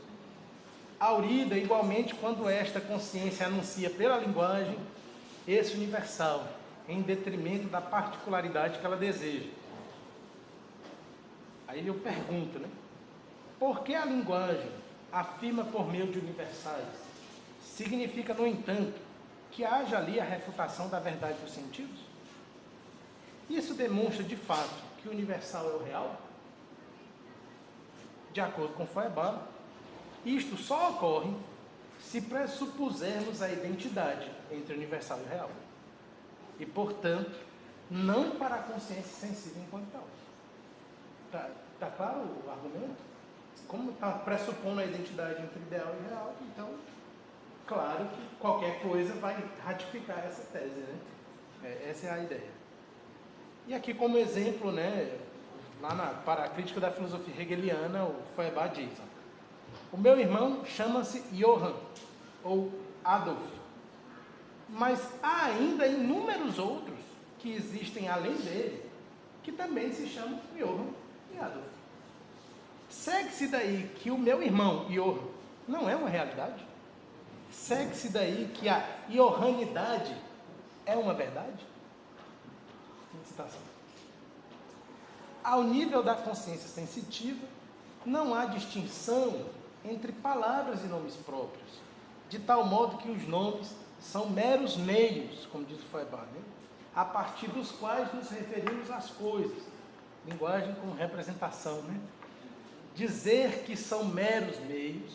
Aurida, igualmente, quando esta consciência anuncia pela linguagem esse universal, em detrimento da particularidade que ela deseja. Aí eu pergunto, né? Por que a linguagem afirma por meio de universais? Significa, no entanto, que haja ali a refutação da verdade dos sentidos? Isso demonstra, de fato, que o universal é o real? De acordo com Feuerbach, isto só ocorre se pressupusermos a identidade entre o universal e o real. E, portanto, não para a consciência sensível enquanto tal. Tá claro o argumento? Como está pressupondo a identidade entre ideal e real, então, claro que qualquer coisa vai ratificar essa tese, né? Essa é a ideia. E aqui, como exemplo, né, para a crítica da filosofia hegeliana, o Feuerbach diz: o meu irmão chama-se Johann, ou Adolf, mas há ainda inúmeros outros que existem além dele, que também se chamam Johann e Adolf. Segue-se daí que o meu irmão Johann não é uma realidade? Segue-se daí que a Johannidade é uma verdade? Citação. Ao nível da consciência sensitiva, não há distinção entre palavras e nomes próprios, de tal modo que os nomes são meros meios, como diz o Feuerbach, né? A partir dos quais nos referimos às coisas. Linguagem como representação, né? Dizer que são meros meios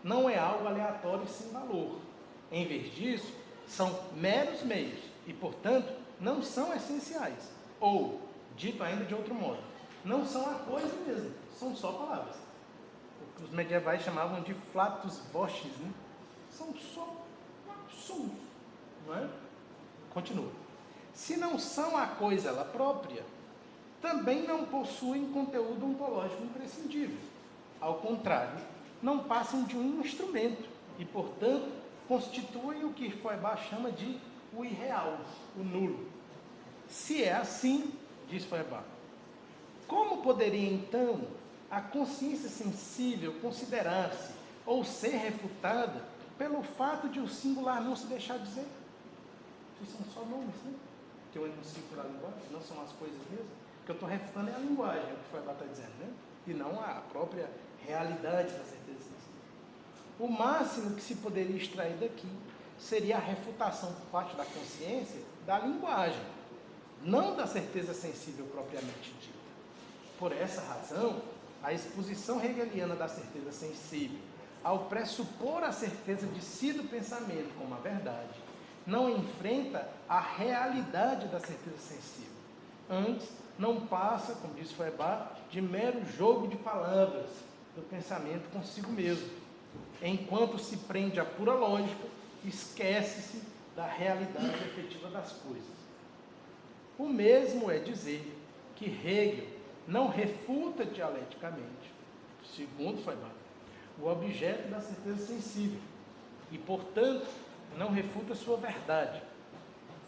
não é algo aleatório e sem valor. Em vez disso, são meros meios e, portanto, não são essenciais. Ou, dito ainda de outro modo, não são a coisa mesmo, são só palavras. O que os medievais chamavam de flatus vocis, né? São só sons, não é? Continua. Se não são a coisa ela própria, também não possuem conteúdo ontológico imprescindível. Ao contrário, não passam de um instrumento e, portanto, constituem o que Feuerbach chama de o irreal, o nulo. Se é assim, diz Feuerbach, como poderia então a consciência sensível considerar-se ou ser refutada pelo fato de o singular não se deixar dizer. Isso são só nomes, né? Que eu enuncio pela linguagem, não são as coisas mesmo. O que eu estou refutando é a linguagem, é o que Feuerbach está dizendo, né? E não a própria realidade da certeza sensível. O máximo que se poderia extrair daqui seria a refutação por parte da consciência da linguagem, não da certeza sensível propriamente dita. Por essa razão, a exposição hegeliana da certeza sensível, ao pressupor a certeza de si do pensamento como a verdade, não enfrenta a realidade da certeza sensível. Antes, não passa, como disse Feuerbach, de mero jogo de palavras do pensamento consigo mesmo. Enquanto se prende à pura lógica, esquece-se da realidade efetiva das coisas. O mesmo é dizer que Hegel não refuta dialeticamente, segundo Feuerbach, o objeto da certeza sensível e, portanto, não refuta sua verdade.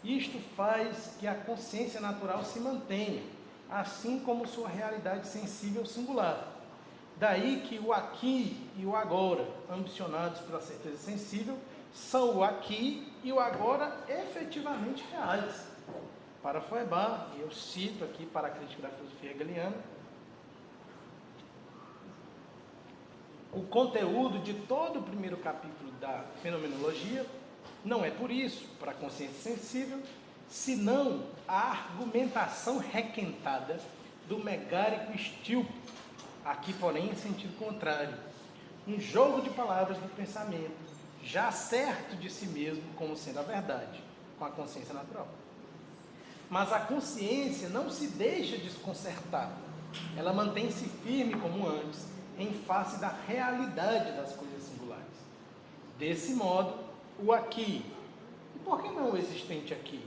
Isto faz que a consciência natural se mantenha, assim como sua realidade sensível singular. Daí que o aqui e o agora, ambicionados pela certeza sensível, são o aqui e o agora efetivamente reais. Para Feuerbach, e eu cito aqui para a crítica da filosofia hegeliana, o conteúdo de todo o primeiro capítulo da Fenomenologia não é por isso, para a consciência sensível, senão a argumentação requentada do megárico Stilpo, aqui, porém, em sentido contrário. Um jogo de palavras do pensamento, já certo de si mesmo como sendo a verdade, com a consciência natural. Mas a consciência não se deixa desconcertar. Ela mantém-se firme como antes, em face da realidade das coisas singulares. Desse modo, o aqui, e por que não o existente aqui?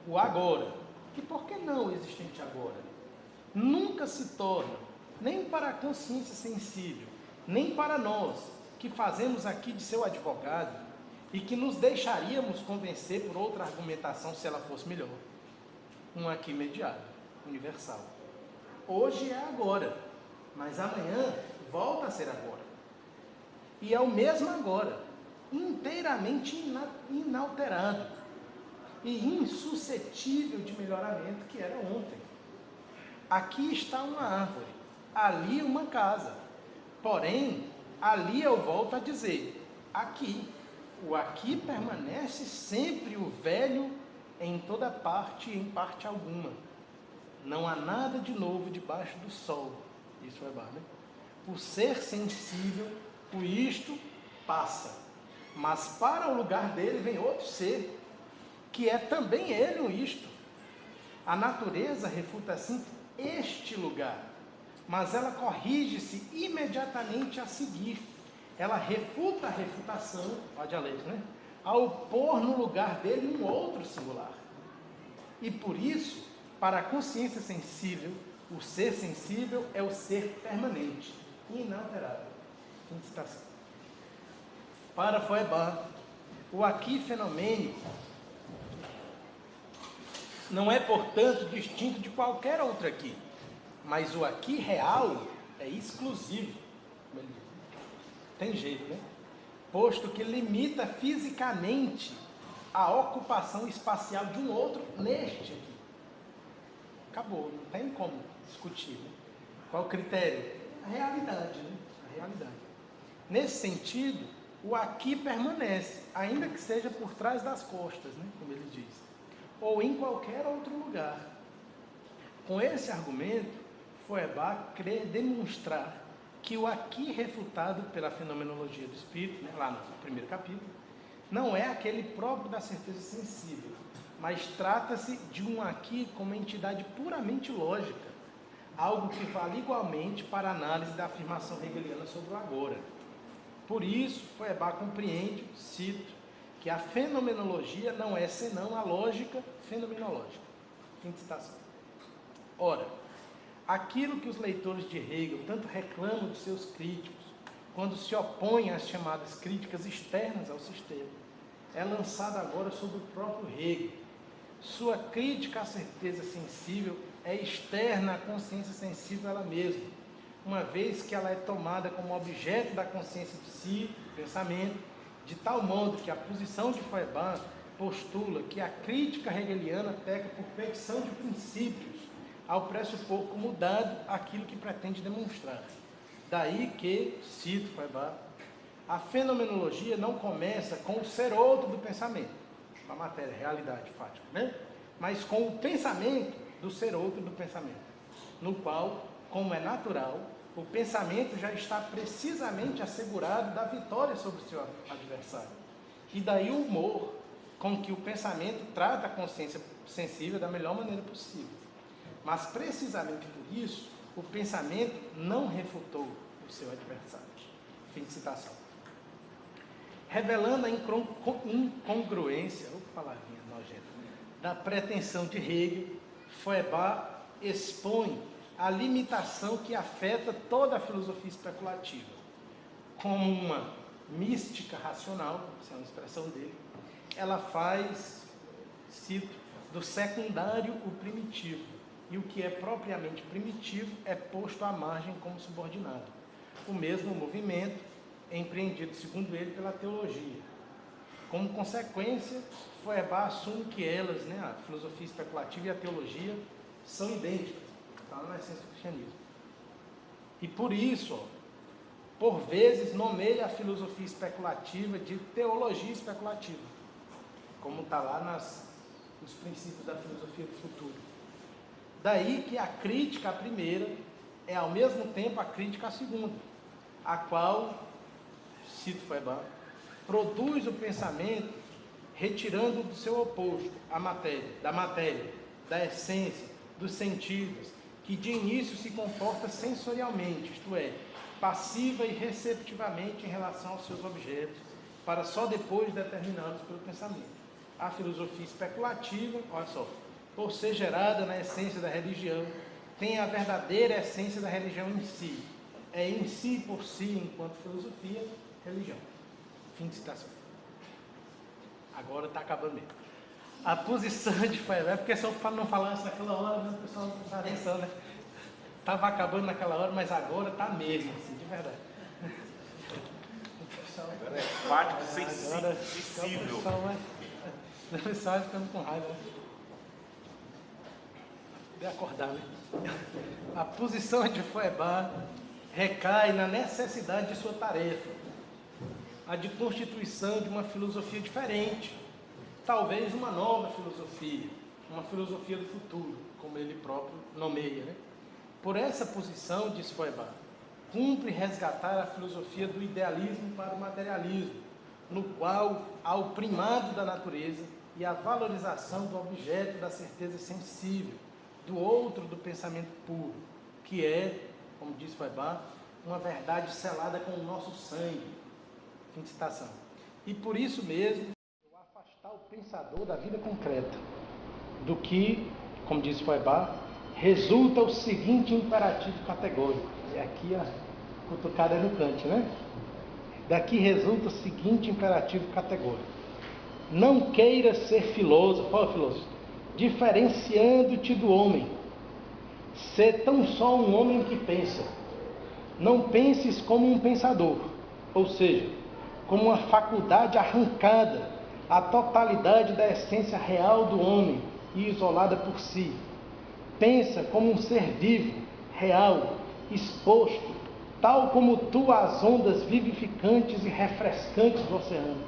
O agora, e por que não o existente agora? Nunca se torna, nem para a consciência sensível, nem para nós, que fazemos aqui de seu advogado, e que nos deixaríamos convencer por outra argumentação se ela fosse melhor. Um aqui imediato, universal. Hoje é agora, mas amanhã volta a ser agora. E é o mesmo agora, inteiramente inalterado e insuscetível de melhoramento que era ontem. Aqui está uma árvore, ali uma casa. Porém, ali eu volto a dizer, aqui. O aqui permanece sempre o velho em toda parte e em parte alguma. Não há nada de novo debaixo do sol. Isso é né? O ser sensível, o isto, passa. Mas para o lugar dele vem outro ser, que é também ele um isto. A natureza refuta assim este lugar, mas ela corrige-se imediatamente a seguir. Ela refuta a refutação, ó dialética, né? Ao pôr no lugar dele um outro singular. E por isso, para a consciência sensível, o ser sensível é o ser permanente, inalterável. Para Feuerbach, o aqui fenomênico não é, portanto, distinto de qualquer outro aqui, mas o aqui real é exclusivo. Tem jeito, né? Posto que limita fisicamente a ocupação espacial de um outro neste aqui. Acabou, não tem como discutir. Né? Qual o critério? A realidade, né? A realidade. Nesse sentido, o aqui permanece, ainda que seja por trás das costas, né? Como ele diz, ou em qualquer outro lugar. Com esse argumento, Feuerbach crê demonstrar que o aqui refutado pela fenomenologia do espírito, né, lá no primeiro capítulo, não é aquele próprio da certeza sensível, mas trata-se de um aqui como entidade puramente lógica, algo que vale igualmente para a análise da afirmação hegeliana sobre o agora. Por isso, Feuerbach compreende, cito, que a fenomenologia não é senão a lógica fenomenológica. Fim de citação. Ora, aquilo que os leitores de Hegel tanto reclamam de seus críticos, quando se opõem às chamadas críticas externas ao sistema, é lançado agora sobre o próprio Hegel. Sua crítica à certeza sensível é externa à consciência sensível ela mesma, uma vez que ela é tomada como objeto da consciência de si, pensamento, de tal modo que a posição de Feuerbach postula que a crítica hegeliana peca por petição de princípios, ao pressupor como dado aquilo que pretende demonstrar. Daí que, cito Feuerbach, a fenomenologia não começa com o ser outro do pensamento, a matéria, realidade fática, né? Mas com o pensamento do ser outro do pensamento, no qual, como é natural, o pensamento já está precisamente assegurado da vitória sobre o seu adversário. E daí o humor com que o pensamento trata a consciência sensível da melhor maneira possível. Mas precisamente por isso, o pensamento não refutou o seu adversário. Fim de citação. Revelando a incongruência, palavrinha nojenta, da pretensão de Hegel, Feuerbach expõe a limitação que afeta toda a filosofia especulativa. Como uma mística racional, essa é uma expressão dele, ela faz, cito, do secundário o primitivo, e o que é propriamente primitivo é posto à margem como subordinado. O mesmo movimento empreendido, segundo ele, pela teologia. Como consequência, Feuerbach assume que elas, né, a filosofia especulativa e a teologia, são idênticas, está na essência do cristianismo. E por isso, por vezes, nomeia a filosofia especulativa de teologia especulativa, como está lá nos princípios da filosofia do futuro. Daí que a crítica à primeira é, ao mesmo tempo, a crítica à segunda, a qual, cito Feuerbach, produz o pensamento retirando do seu oposto a matéria, da essência, dos sentidos, que de início se comporta sensorialmente, isto é, passiva e receptivamente em relação aos seus objetos, para só depois determinados pelo pensamento. A filosofia especulativa, olha só, por ser gerada na essência da religião, tem a verdadeira essência da religião em si. É em si, por si, enquanto filosofia, religião. Fim de citação. Agora está acabando mesmo. A posição de Feuerbach, porque se eu não falasse naquela hora, o pessoal não prestava atenção, né? Estava acabando naquela hora, mas agora está mesmo, assim, de verdade. Agora é fático, sensível. O pessoal vai ficando com raiva, né? De acordar, né? A posição de Feuerbach recai na necessidade de sua tarefa, a de constituição de uma filosofia diferente, talvez uma nova filosofia, uma filosofia do futuro, como ele próprio nomeia, né? Por essa posição, diz Feuerbach, cumpre resgatar a filosofia do idealismo para o materialismo, no qual há o primado da natureza e a valorização do objeto da certeza sensível, do outro do pensamento puro, que é, como diz Feuerbach, uma verdade selada com o nosso sangue. Fim de citação. E por isso mesmo, afastar o pensador da vida concreta, do que, como diz Feuerbach, resulta o seguinte imperativo categórico. E aqui a cutucada é no Kant, né? Daqui resulta o seguinte imperativo categórico: não queiras ser filósofo, ó filósofo, diferenciando-te do homem. Sê tão só um homem que pensa. Não penses como um pensador, ou seja, como uma faculdade arrancada à totalidade da essência real do homem e isolada por si. Pensa como um ser vivo, real, exposto, tal como tu às ondas vivificantes e refrescantes do oceano.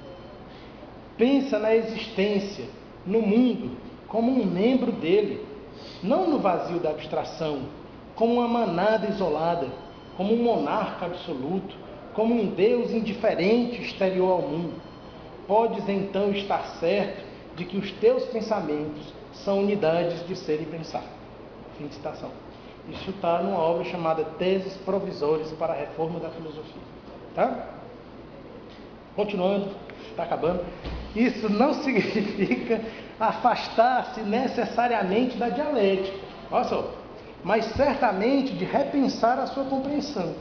Pensa na existência, no mundo, como um membro dele, não no vazio da abstração, como uma manada isolada, como um monarca absoluto, como um Deus indiferente exterior ao mundo. Podes então estar certo de que os teus pensamentos são unidades de ser e pensar. Fim de citação. Isso está numa obra chamada Teses Provisórias para a Reforma da Filosofia. Tá? Continuando, está acabando. Isso não significa afastar-se necessariamente da dialética, olha só, mas certamente de repensar a sua compreensão.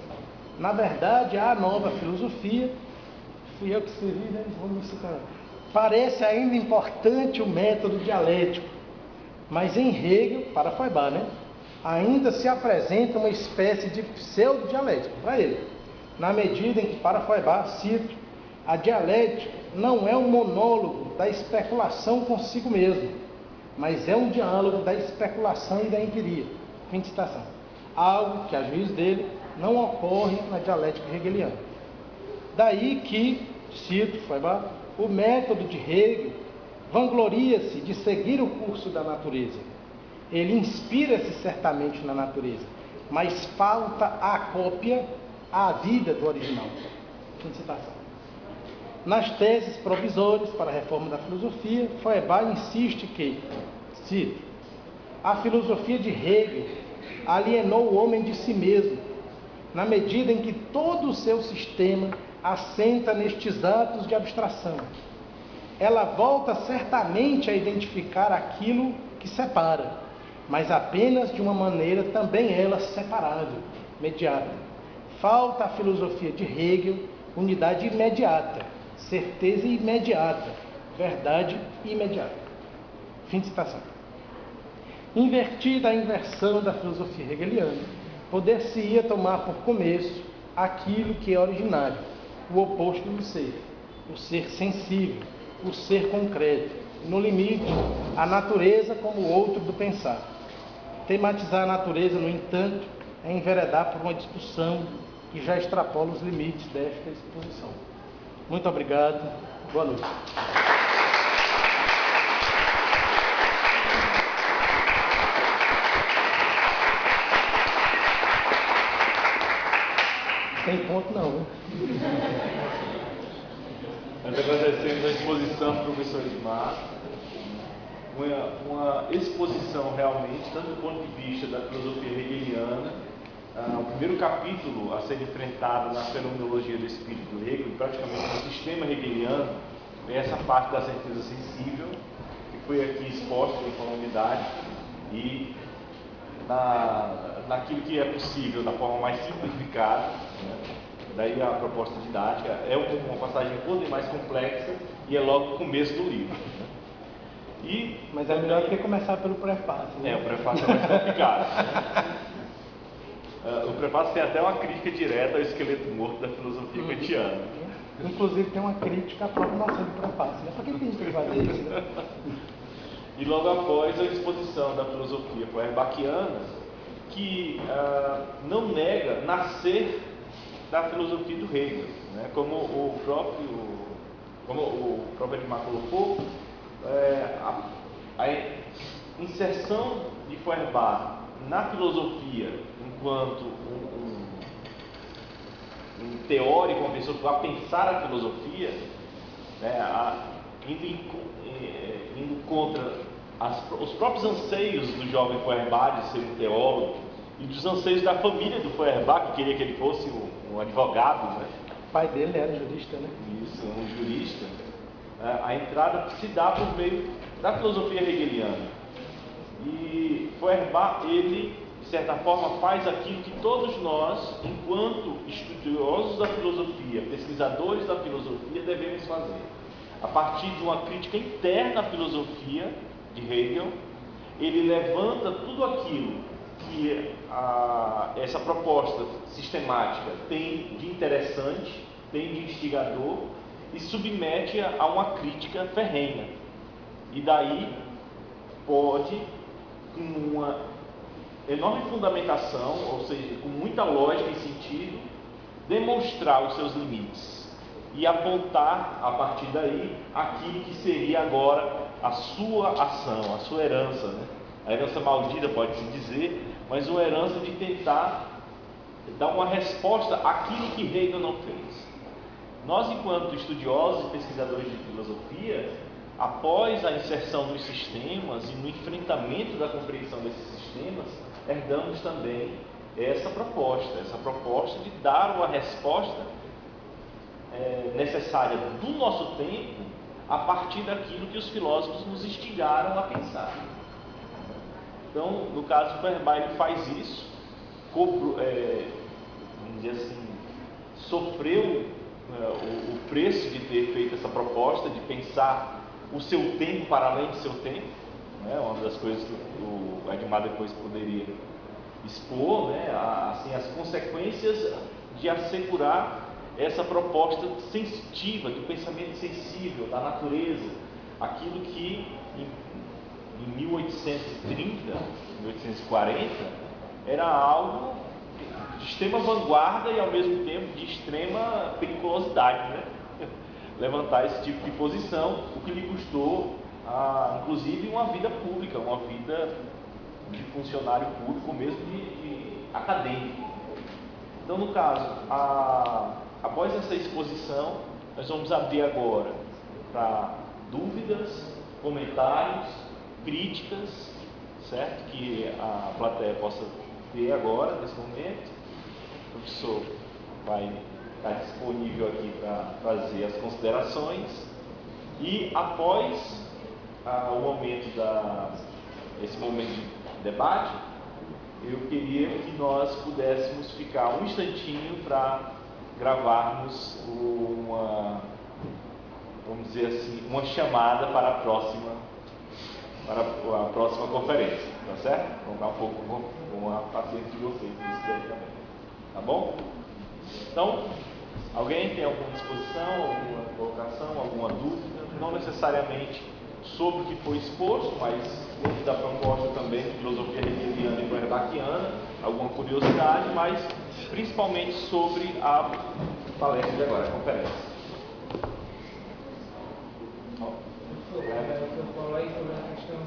Na verdade, a nova filosofia, fui eu que escrevi, né? Vou me citar. Parece ainda importante o método dialético, mas em Hegel, para Feuerbach, né? Ainda se apresenta uma espécie de pseudo-dialética para ele, na medida em que, para Feuerbach, cito, A dialética não é um monólogo da especulação consigo mesmo, mas é um diálogo da especulação e da empiria. Fim de citação. Algo que, a juízo dele, não ocorre na dialética hegeliana. Daí que, cito Feuerbach, o método de Hegel vangloria-se de seguir o curso da natureza. Ele inspira-se certamente na natureza, mas falta a cópia, a vida do original. Fim de citação. Nas teses provisórias para a reforma da filosofia, Feuerbach insiste que, cito, a filosofia de Hegel alienou o homem de si mesmo, na medida em que todo o seu sistema assenta nestes atos de abstração. Ela volta certamente a identificar aquilo que separa, mas apenas de uma maneira também ela separável, imediata. Falta à filosofia de Hegel unidade imediata, certeza imediata, verdade imediata. Fim de citação. Invertida a inversão da filosofia hegeliana, poder-se-ia tomar por começo aquilo que é originário, o oposto do ser, o ser sensível, o ser concreto, no limite, a natureza como o outro do pensar. Tematizar a natureza, no entanto, é enveredar por uma discussão que já extrapola os limites desta exposição. Muito obrigado. Boa noite. Tem ponto não, né? Nós agradecemos a exposição do professor Edmar. Uma exposição realmente, tanto do ponto de vista da filosofia hegeliana, o primeiro capítulo a ser enfrentado na fenomenologia do espírito do Hegel, praticamente no sistema hegeliano, é essa parte da certeza sensível, que foi aqui exposta com a unidade, e naquilo que é possível, da forma mais simplificada, né? Daí a proposta didática é uma passagem um pouco mais complexa e é logo o começo do livro. Né? Mas é melhor que começar pelo prefácio. Né? O prefácio é mais complicado. O prefácio tem até uma crítica direta ao esqueleto morto da filosofia kantiana. Inclusive tem uma crítica à própria noção do prefácio. Né? Por que a gente tem que fazer isso? Né? E logo após a exposição da filosofia feuerbachiana, que não nega nascer da filosofia do Hegel, né? Como o próprio Edmar colocou, a inserção de Feuerbach na filosofia enquanto um teórico, uma pessoa que vai pensar a filosofia, né? Indo contra os próprios anseios do jovem Feuerbach de ser um teólogo e dos anseios da família do Feuerbach, que queria que ele fosse um advogado, né? O pai dele era jurista, né? Isso, um jurista. A entrada se dá por meio da filosofia hegeliana. E Feuerbach, ele, de certa forma, faz aquilo que todos nós, enquanto estudiosos da filosofia, pesquisadores da filosofia, devemos fazer. A partir de uma crítica interna à filosofia de Hegel, ele levanta tudo aquilo que essa proposta sistemática tem de interessante, tem de instigador, e submete-a a uma crítica ferrenha. E daí pode, com uma enorme fundamentação, ou seja, com muita lógica e sentido, demonstrar os seus limites e apontar a partir daí aquilo que seria agora a sua ação, a sua herança, né? A herança maldita, pode-se dizer, mas uma herança de tentar dar uma resposta àquilo que Hegel não fez. Nós, enquanto estudiosos e pesquisadores de filosofia, após a inserção nos sistemas e no enfrentamento da compreensão desses sistemas, herdamos também essa proposta de dar uma resposta necessária do nosso tempo a partir daquilo que os filósofos nos instigaram a pensar. Então, no caso do Feuerbach, ele faz isso, vamos dizer assim, sofreu o preço de ter feito essa proposta, de pensar o seu tempo para além do seu tempo, né? Uma das coisas que o Edmar depois poderia expor, né? Assim, as consequências de assegurar essa proposta sensitiva, do pensamento sensível, da natureza, aquilo que em 1830, 1840, era algo de extrema vanguarda e ao mesmo tempo de extrema periculosidade, né? Levantar esse tipo de posição, o que lhe custou, inclusive, uma vida pública, uma vida de funcionário público, mesmo de acadêmico. Então, no caso, após essa exposição, nós vamos abrir agora para dúvidas, comentários, críticas, certo? Que a plateia possa ter agora, nesse momento. O professor vai estar disponível aqui para fazer as considerações. E após esse momento de debate, eu queria que nós pudéssemos ficar um instantinho para gravarmos vamos dizer assim, uma chamada para a próxima conferência, tá certo? Vamos dar um pouco com a paciência de vocês nisso daí também, tá bom? Então, alguém tem alguma disposição, alguma colocação, alguma dúvida? Não necessariamente sobre o que foi exposto, mas dentro da proposta também de filosofia hegeliana e feuerbachiana, alguma curiosidade, mas principalmente sobre a palestra de agora, a conferência. Eu falei sobre a questão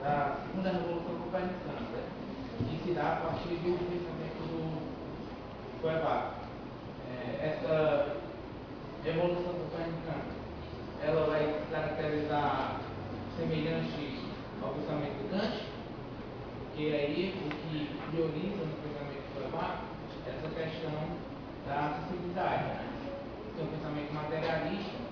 da segunda revolução copernicana, né? Que se dá a partir do pensamento do Feuerbach. Essa revolução copernicana, ela vai se caracterizar semelhante ao pensamento de Kant, que aí o que prioriza no pensamento do Feuerbach é essa questão da acessibilidade, né? É um pensamento materialista.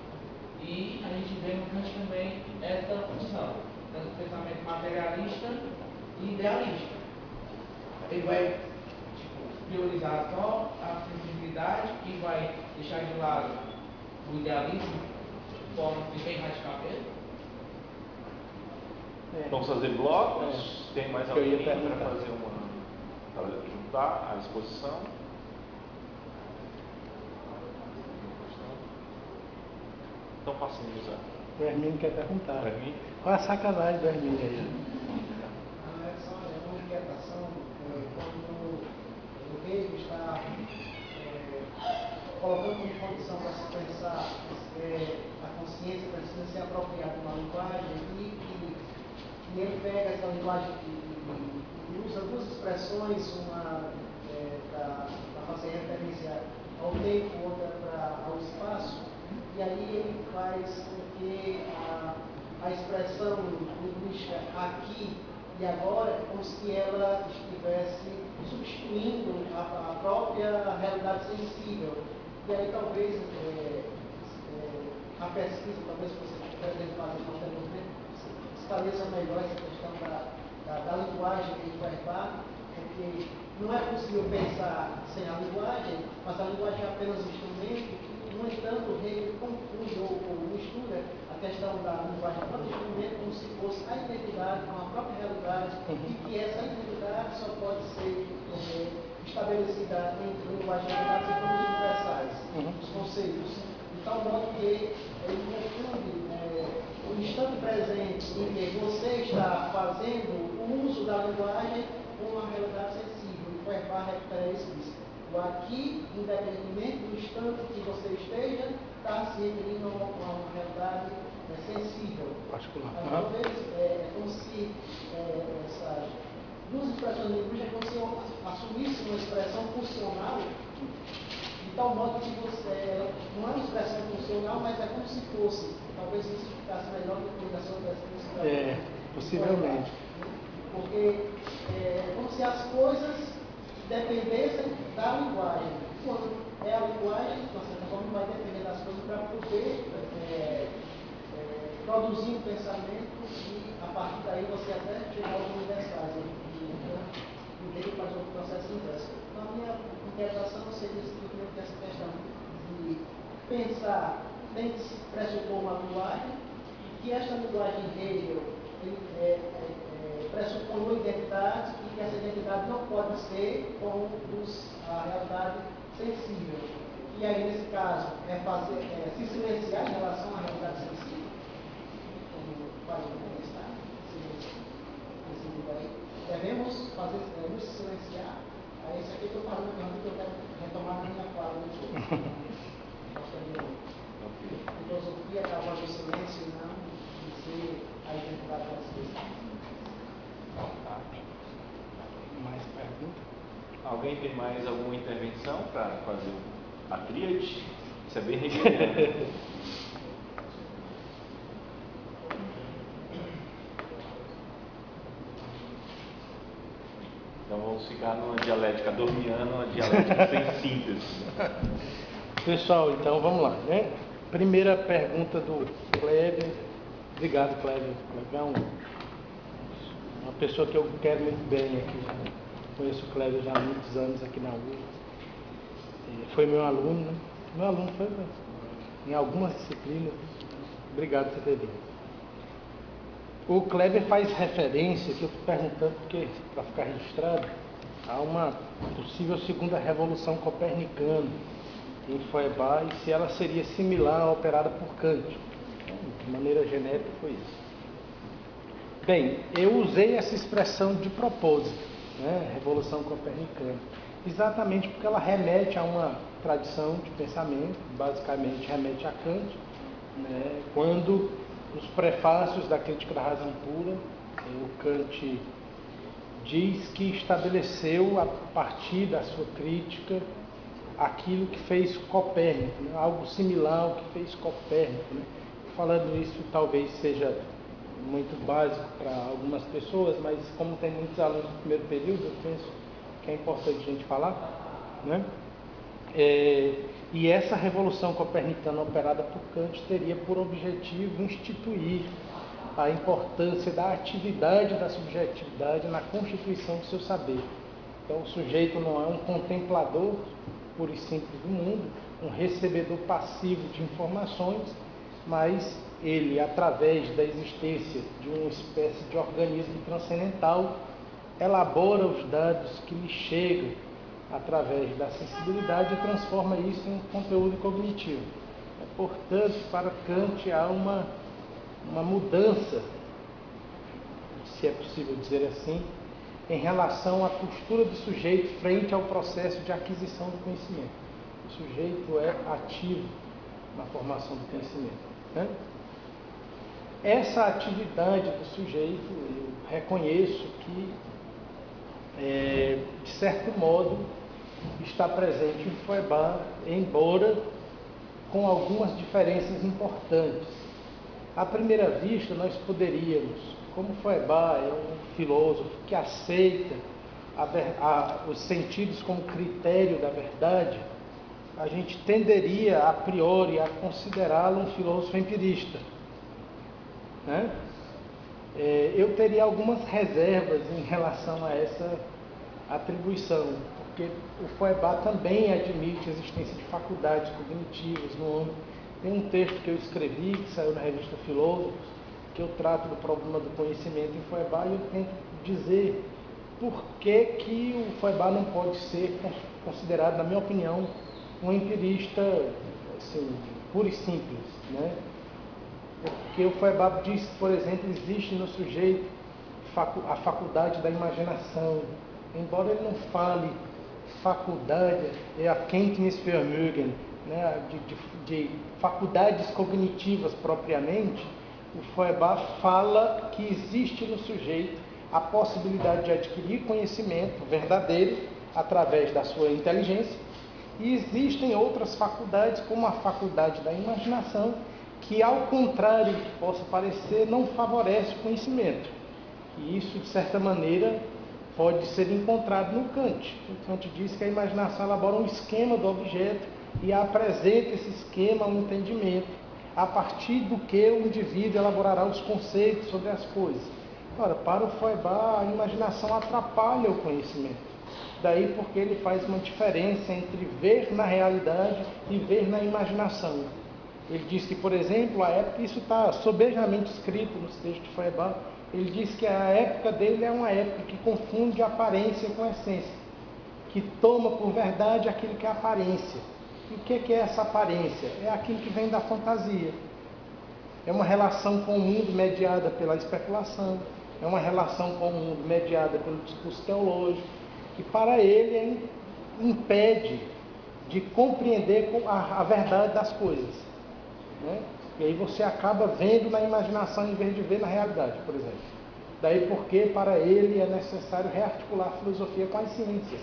E a gente vê no Kant também essa função, tanto do pensamento materialista e idealista. Ele vai priorizar só a sensibilidade e vai deixar de lado o idealismo de forma bem radical mesmo. Vamos fazer blocos? Tem mais Eu ia alguém para perguntar. fazer para juntar a exposição? Então passamos O Hermínio quer perguntar. Hermínio. Qual a sacanagem do Hermínio aí? É só uma inquietação quando o Hegel está colocando como condição para se pensar a consciência precisa ser apropriada de uma linguagem e ele pega essa linguagem e usa duas expressões, uma para fazer referência ao tempo, outra ao espaço, e aí ele faz com que a expressão linguística aqui e agora é como se ela estivesse substituindo a própria realidade sensível. E aí talvez a pesquisa, talvez você pretenda fazer posteriormente, esclareça melhor essa questão da linguagem que vai dar, porque não é possível pensar sem a linguagem, mas a linguagem é apenas um instrumento. No entanto, Hegel confunde ou mistura a questão da linguagem como instrumento como se fosse a identidade com a própria realidade e que essa identidade só pode ser estabelecida entre linguagem e realidade em termos universais, os conceitos. De tal modo que ele confunde o instante presente em que você está fazendo o uso da linguagem com a realidade sensível. E Feuerbach recupera isso e diz: o aqui, independentemente do instante que você esteja, está se referindo a uma realidade sensível. Particular. Talvez é como se essas duas expressões linguísticas é como se assumisse uma expressão funcional, de tal modo que você não é uma expressão funcional, mas é como se fosse. Talvez isso ficasse melhor do que a sua expressão. Possivelmente. Porque é como se as coisas dependessem da linguagem. Quando é a linguagem, de uma certa forma, vai depender das coisas para poder produzir um pensamento e, a partir daí, você até chegar aos universais. E ele faz um processo inverso. Então, a minha interpretação seria simplesmente essa questão de pensar, tem que se pressupor uma linguagem, que esta linguagem Hegel pressupõe uma identidade e que essa identidade não pode ser com a realidade sensível. E aí, nesse caso, se silenciar em relação à realidade sensível, como faz o bem-estar, nesse livro aí, devemos silenciar. Aí, isso aqui que eu falo na pergunta que eu quero retomar na minha fala do jogo. Filosofia é a voz do silêncio e não dizer a identidade das coisas. Mais perguntas? Alguém tem mais alguma intervenção para fazer a tríade? Isso é bem hegeliano. Então vamos ficar numa dialética dormiana, uma dialética sem síntese. Pessoal, então vamos lá, né? Primeira pergunta do Kleber. Obrigado, Kleber. Kleber é uma pessoa que eu quero muito bem aqui. Conheço o Kleber já há muitos anos aqui na UF. Foi meu aluno, né? Meu aluno foi em algumas disciplinas. Obrigado por ter vindo. O Kleber faz referência, que eu estou perguntando porque, para ficar registrado, a uma possível segunda revolução copernicana em Feuerbach e se ela seria similar à operada por Kant. Então, de maneira genérica foi isso. Bem, eu usei essa expressão de propósito, né? Revolução copernicana, exatamente porque ela remete a uma tradição de pensamento, basicamente remete a Kant, né? Quando nos prefácios da Crítica da Razão Pura, o Kant diz que estabeleceu, a partir da sua crítica, aquilo que fez Copérnico, né? Algo similar ao que fez Copérnico. Né? Falando isso, talvez seja muito básico para algumas pessoas, mas como tem muitos alunos do primeiro período, eu penso que é importante a gente falar, né? E essa revolução copernicana operada por Kant teria por objetivo instituir a importância da atividade da subjetividade na constituição do seu saber. Então o sujeito não é um contemplador puro e simples do mundo, um recebedor passivo de informações, mas ele, através da existência de uma espécie de organismo transcendental, elabora os dados que lhe chegam através da sensibilidade e transforma isso em conteúdo cognitivo. Portanto, para Kant há uma mudança, se é possível dizer assim, em relação à postura do sujeito frente ao processo de aquisição do conhecimento. O sujeito é ativo na formação do conhecimento, né? Essa atividade do sujeito, eu reconheço que, de certo modo, está presente em Feuerbach, embora com algumas diferenças importantes. À primeira vista, nós poderíamos, como Feuerbach é um filósofo que aceita os sentidos como critério da verdade, a gente tenderia, a priori, a considerá-lo um filósofo empirista, né? Eu teria algumas reservas em relação a essa atribuição, porque o Feuerbach também admite a existência de faculdades cognitivas no âmbito. Tem um texto que eu escrevi, que saiu na revista Filósofos, que eu trato do problema do conhecimento em Feuerbach, e eu tento dizer por que o Feuerbach não pode ser considerado, na minha opinião, um empirista assim, puro e simples, né? Porque o Feuerbach diz que, por exemplo, existe no sujeito a faculdade da imaginação, embora ele não fale faculdade, é a Kenntnisvermögen, né, de faculdades cognitivas propriamente. O Feuerbach fala que existe no sujeito a possibilidade de adquirir conhecimento verdadeiro através da sua inteligência, e existem outras faculdades, como a faculdade da imaginação, que, ao contrário do que possa parecer, não favorece o conhecimento. E isso, de certa maneira, pode ser encontrado no Kant. O Kant diz que a imaginação elabora um esquema do objeto e apresenta esse esquema ao entendimento, a partir do que o indivíduo elaborará os conceitos sobre as coisas. Ora, para o Feuerbach, a imaginação atrapalha o conhecimento. Daí porque ele faz uma diferença entre ver na realidade e ver na imaginação. Ele diz que, por exemplo, a época, isso está sobejamente escrito nos textos de Feuerbach, ele diz que a época dele é uma época que confunde aparência com essência, que toma por verdade aquilo que é aparência. E o que é essa aparência? É aquilo que vem da fantasia. É uma relação com o mundo mediada pela especulação, é uma relação com o mundo mediada pelo discurso teológico, que para ele impede de compreender a verdade das coisas, né? E aí você acaba vendo na imaginação em vez de ver na realidade, por exemplo. Daí porque para ele é necessário rearticular a filosofia com as ciências,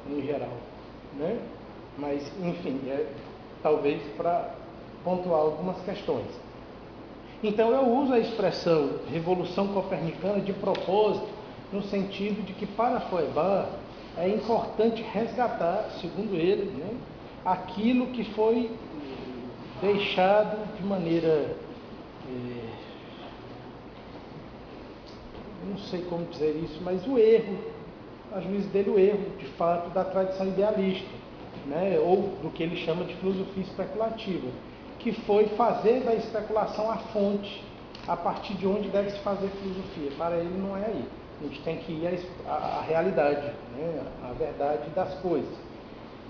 em geral, né? Mas, enfim, talvez para pontuar algumas questões. Então eu uso a expressão Revolução Copernicana de propósito, no sentido de que para Feuerbach é importante resgatar, segundo ele, né, aquilo que foi deixado de maneira, não sei como dizer isso, mas o erro, a juízo dele o erro, de fato, da tradição idealista, né, ou do que ele chama de filosofia especulativa, que foi fazer da especulação a fonte, a partir de onde deve se fazer filosofia. Para ele não é aí. A gente tem que ir à realidade, né, à verdade das coisas.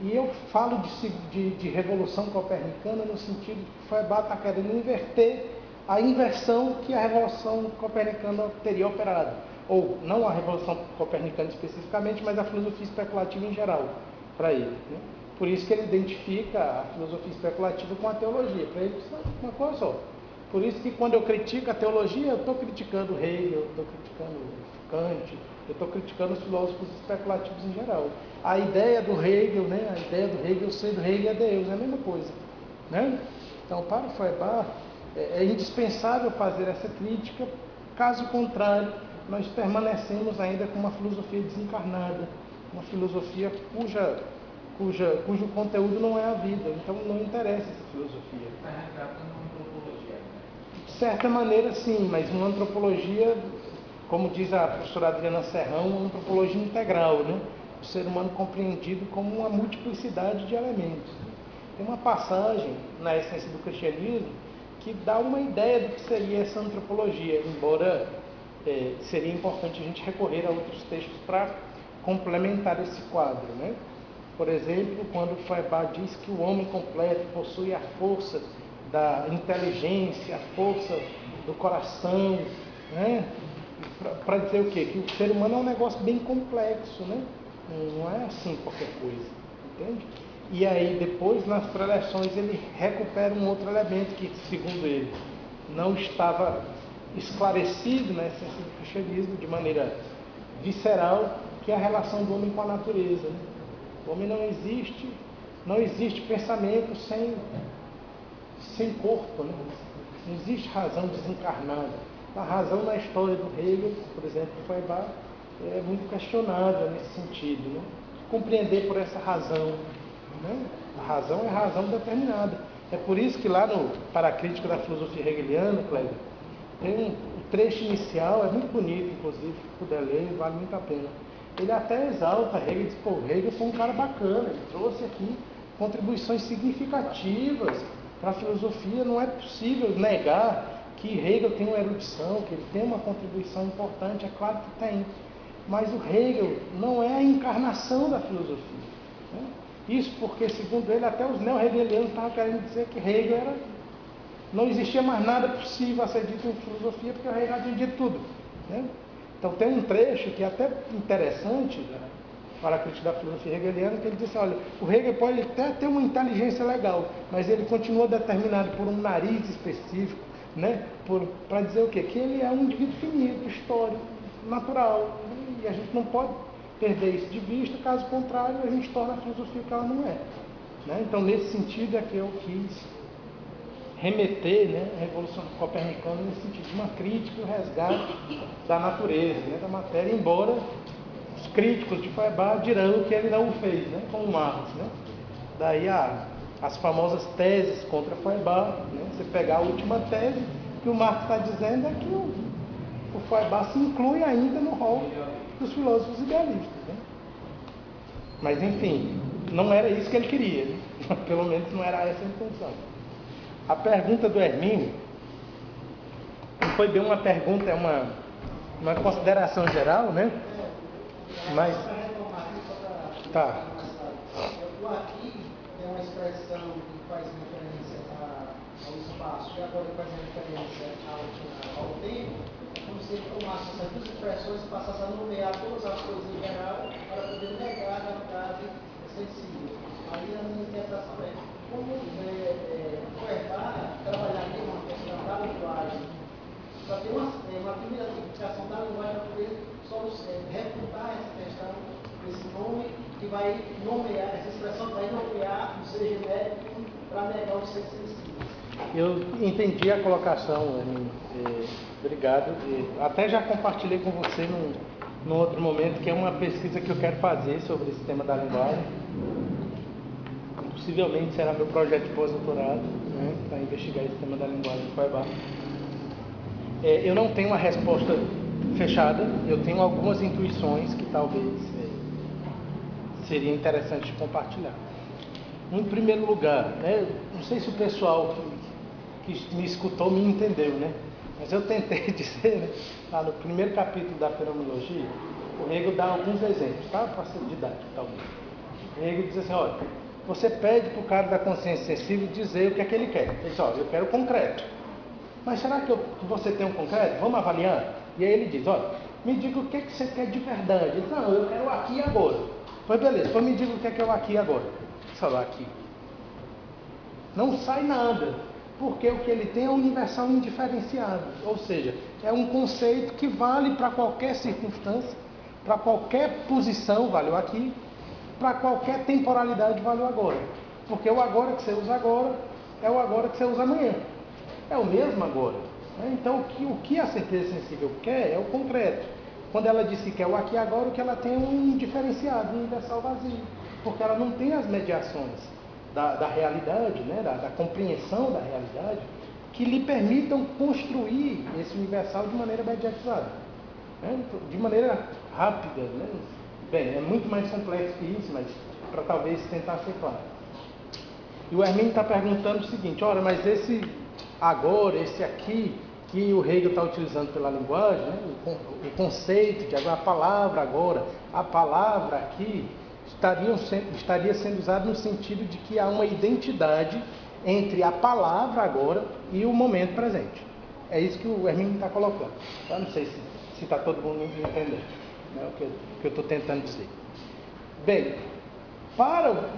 E eu falo de revolução copernicana no sentido que Feuerbach está querendo inverter a inversão que a revolução copernicana teria operado. Ou não a revolução copernicana especificamente, mas a filosofia especulativa em geral, para ele, né? Por isso que ele identifica a filosofia especulativa com a teologia. Para ele, isso é uma coisa só. Por isso que quando eu critico a teologia, eu estou criticando Hegel, eu estou criticando Kant, eu estou criticando os filósofos especulativos em geral. A ideia do Hegel, né? A ideia do Hegel sendo Hegel é Deus, é a mesma coisa, né? Então, para o Feuerbach, é indispensável fazer essa crítica. Caso contrário, nós permanecemos ainda com uma filosofia desencarnada, uma filosofia cujo conteúdo não é a vida, então não interessa essa filosofia. Está retratando uma antropologia, né? De certa maneira, sim, mas uma antropologia, como diz a professora Adriana Serrão, uma antropologia integral, né? O ser humano compreendido como uma multiplicidade de elementos. Tem uma passagem na essência do cristianismo que dá uma ideia do que seria essa antropologia, embora seria importante a gente recorrer a outros textos para complementar esse quadro, né? Por exemplo, quando Feuerbach diz que o homem completo possui a força da inteligência, a força do coração, né? Para dizer o quê? Que o ser humano é um negócio bem complexo, né? Não é assim qualquer coisa, entende? E aí depois, nas preleções, ele recupera um outro elemento que, segundo ele, não estava esclarecido na essência do cristianismo de maneira visceral, que é a relação do homem com a natureza, né? O homem não existe pensamento sem corpo, né? Não existe razão desencarnada. A razão na história do Hegel, por exemplo, do Feuerbach, é muito questionável nesse sentido, né? Compreender por essa razão, né? A razão é razão determinada. É por isso que lá no Paracrítica da Filosofia Hegeliana, Cléber, tem um trecho inicial, é muito bonito, inclusive, se puder ler, vale muito a pena. Ele até exalta Hegel e diz, pô, Hegel foi um cara bacana, ele trouxe aqui contribuições significativas para a filosofia. Não é possível negar que Hegel tem uma erudição, que ele tem uma contribuição importante, é claro que tem. Mas o Hegel não é a encarnação da filosofia, né? Isso porque, segundo ele, até os neo-hegelianos estavam querendo dizer que Hegel não existia mais nada possível a ser dito em filosofia, porque o Hegel já tinha dito tudo, né? Então tem um trecho que é até interessante, para a crítica da filosofia hegeliana, que ele diz assim, olha, o Hegel pode até ter uma inteligência legal, mas ele continua determinado por um nariz específico, né? Para dizer o quê? Que ele é um indivíduo finito, histórico, natural, e a gente não pode perder isso de vista, caso contrário, a gente torna a filosofia que ela não é, né? Então, nesse sentido é que eu quis remeter, né, a Revolução Copernicana nesse sentido de uma crítica e um resgate da natureza, né, da matéria, embora os críticos de Feuerbach dirão que ele não o fez, né, como Marx, né? Daí as famosas teses contra Feuerbach, né? Você pegar a última tese, que o Marx está dizendo é que o Feuerbach se inclui ainda no rol dos filósofos idealistas, né? Mas enfim, não era isso que ele queria, né? Pelo menos não era essa a intenção. A pergunta do Hermínio não foi bem uma pergunta, é uma consideração geral, né? Mas Tá. O artigo uma expressão que faz referência ao espaço e agora faz referência ao tempo, é como se ele tomasse essas duas expressões e passasse a nomear todas as coisas em geral para poder negar a realidade sensível. Aí a minha interpretação é como trabalhar aqui uma questão da linguagem, para ter uma primeira tipificação da linguagem para poder refutar essa questão, esse nome que vai nomear, essa expressão que vai nomear o ser genérico para negar os seres sensíveis. Eu entendi a colocação, obrigado. Até já compartilhei com você num outro momento, que é uma pesquisa que eu quero fazer sobre esse tema da linguagem. Possivelmente será meu projeto de pós-doutorado, né, para investigar esse tema da linguagem do FOEBA. Eu não tenho uma resposta fechada, eu tenho algumas intuições que talvez seria interessante de compartilhar. Em primeiro lugar, não sei se o pessoal que me escutou me entendeu, né? Mas eu tentei dizer, né, lá no primeiro capítulo da fenomenologia, o Hegel dá alguns exemplos, tá? Para ser didático, talvez. O Hegel diz assim, olha, você pede para o cara da consciência sensível dizer o que é que ele quer. Ele diz, olha, eu quero concreto. Mas será que você tem um concreto? Vamos avaliar? E aí ele diz, olha, me diga o que é que você quer de verdade. Ele diz, não, eu quero o aqui e agora. Pois beleza, então me diga o que é o aqui e agora. Falar aqui. Não sai nada, porque o que ele tem é universal indiferenciado, ou seja, é um conceito que vale para qualquer circunstância, para qualquer posição, vale o aqui, para qualquer temporalidade, vale o agora. Porque o agora que você usa agora é o agora que você usa amanhã. É o mesmo agora. Então, o que a certeza sensível quer é o concreto. Quando ela diz que quer o aqui e agora, o que ela tem é um indiferenciado, um universal vazio. Porque ela não tem as mediações da realidade, né, da compreensão da realidade, que lhe permitam construir esse universal de maneira mediatizada, né, de maneira rápida. Né? Bem, é muito mais complexo que isso, mas para talvez tentar ser claro. E o Hermínio está perguntando o seguinte, olha, mas esse agora, esse aqui, que o Hegel está utilizando pela linguagem, né, o conceito de agora, a palavra agora, a palavra aqui, estaria sendo usado no sentido de que há uma identidade entre a palavra agora e o momento presente. É isso que o Hermínio está colocando. Eu não sei se está todo mundo entendendo, né, o que eu estou tentando dizer. Bem,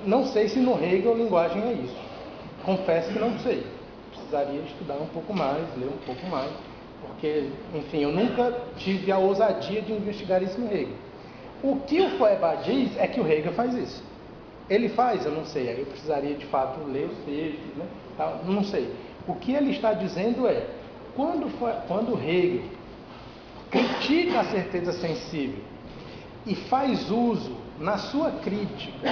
não sei se no Hegel a linguagem é isso. Confesso que não sei. Precisaria estudar um pouco mais, ler um pouco mais, porque, enfim, eu nunca tive a ousadia de investigar isso no Hegel. O que o Feuerbach diz é que o Hegel faz isso. Ele faz? Eu não sei, aí eu precisaria de fato ler os textos, né? Não sei. O que ele está dizendo é, quando Hegel critica a certeza sensível e faz uso, na sua crítica,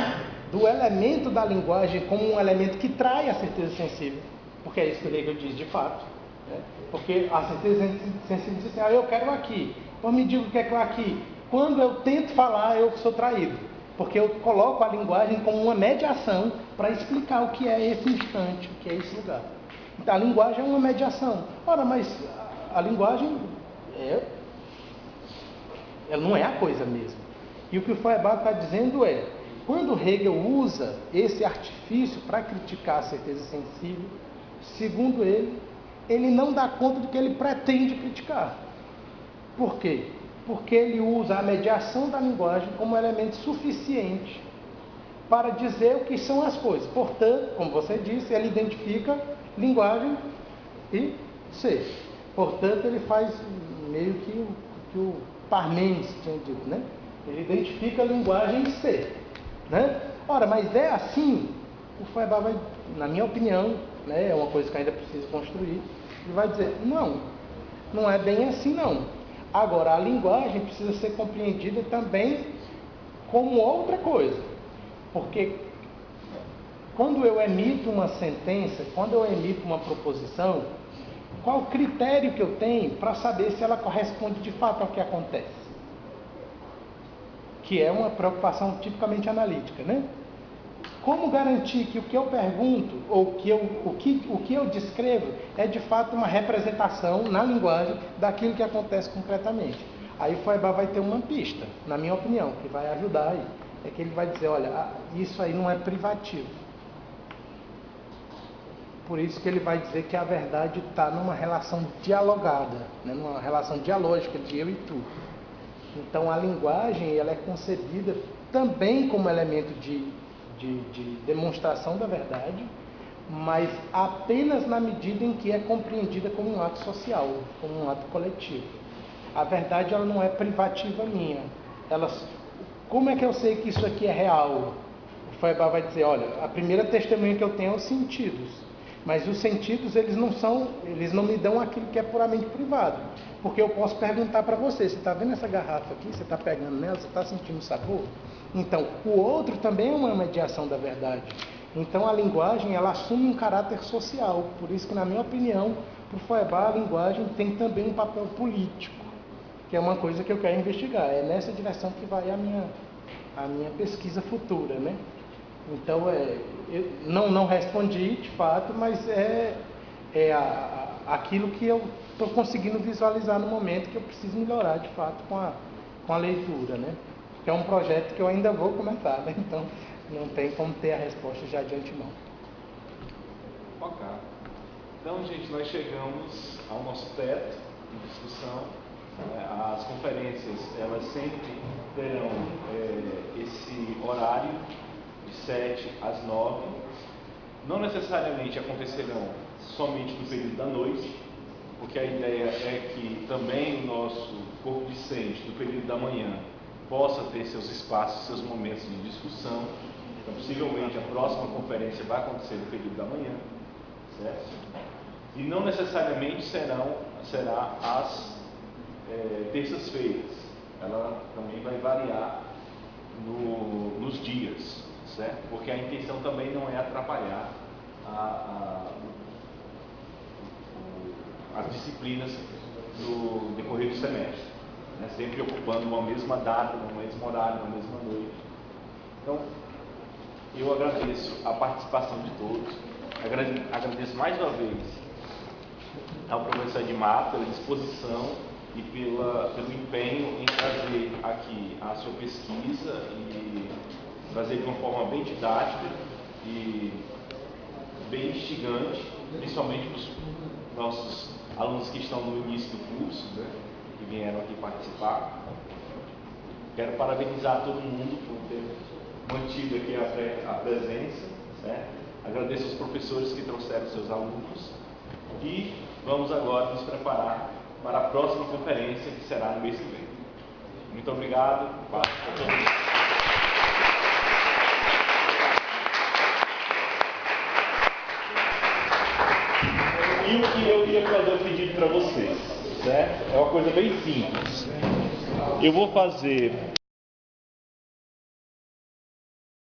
do elemento da linguagem como um elemento que trai a certeza sensível, porque é isso que o Hegel diz de fato, né? Porque a certeza sensível diz assim, eu quero aqui, então me diga o que é aqui. Quando eu tento falar, eu sou traído, porque eu coloco a linguagem como uma mediação para explicar o que é esse instante, o que é esse lugar. Então a linguagem é uma mediação. Ora, mas a linguagem ela não é a coisa mesmo. E o que o Feuerbach está dizendo é, quando Hegel usa esse artifício para criticar a certeza sensível, segundo ele não dá conta do que ele pretende criticar. Por quê? Porque ele usa a mediação da linguagem como elemento suficiente para dizer o que são as coisas. Portanto, como você disse, ele identifica linguagem e ser. Portanto, ele faz meio que o Parmênides tinha dito, né? Ele identifica a linguagem e ser, né? Ora, mas é assim, o Feuerbach vai, na minha opinião, né, é uma coisa que ainda precisa construir, ele vai dizer, não é bem assim não. Agora, a linguagem precisa ser compreendida também como outra coisa, porque quando eu emito uma sentença, quando eu emito uma proposição, qual o critério que eu tenho para saber se ela corresponde de fato ao que acontece? Que é uma preocupação tipicamente analítica, né? Como garantir que o que eu pergunto, ou o que eu descrevo, é de fato uma representação na linguagem daquilo que acontece concretamente? Aí o Feuerbach vai ter uma pista, na minha opinião, que vai ajudar aí. É que ele vai dizer, olha, isso aí não é privativo. por isso que ele vai dizer que a verdade está numa relação dialogada, né? Numa relação dialógica de eu e tu. Então a linguagem ela é concebida também como elemento de demonstração da verdade, mas apenas na medida em que é compreendida como um ato social, como um ato coletivo. A verdade ela não é privativa minha. Como é que eu sei que isso aqui é real? O Feuerbach vai dizer, olha, a primeira testemunha que eu tenho é os sentidos, mas os sentidos eles não me dão aquilo que é puramente privado, porque eu posso perguntar para você está vendo essa garrafa aqui, você está pegando nela, você está sentindo o sabor? Então, o outro também é uma mediação da verdade. Então, a linguagem ela assume um caráter social, por isso que, na minha opinião, para o Feuerbach, a linguagem tem também um papel político, que é uma coisa que eu quero investigar. É nessa direção que vai a minha pesquisa futura, né? Então, eu não respondi de fato, mas aquilo que eu estou conseguindo visualizar no momento que eu preciso melhorar de fato com a leitura, né? Que é um projeto que eu ainda vou começar, né? Então não tem como ter a resposta já de antemão. Ok. Então, gente, nós chegamos ao nosso teto de discussão. As conferências, elas sempre terão esse horário de 7 às 9. Não necessariamente acontecerão somente no período da noite, porque a ideia é que também o nosso corpo discente, no período da manhã, possa ter seus espaços, seus momentos de discussão. Então, possivelmente, a próxima conferência vai acontecer no período da manhã, certo? E não necessariamente será às terças-feiras. Ela também vai variar nos dias, certo? Porque a intenção também não é atrapalhar as disciplinas no decorrer do semestre, né? Sempre ocupando uma mesma data, um mesmo horário, uma mesma noite. Então, eu agradeço a participação de todos, agradeço mais uma vez ao professor Edmar pela disposição e pelo empenho em trazer aqui a sua pesquisa e trazer de uma forma bem didática e bem instigante, principalmente para os nossos alunos que estão no início do curso, né, que vieram aqui participar. Quero parabenizar todo mundo por ter mantido aqui a presença, certo? Agradeço aos professores que trouxeram seus alunos e vamos agora nos preparar para a próxima conferência, que será no mês que vem. Muito obrigado. E o que eu ia fazer o pedido para vocês, certo? É uma coisa bem simples. Eu vou fazer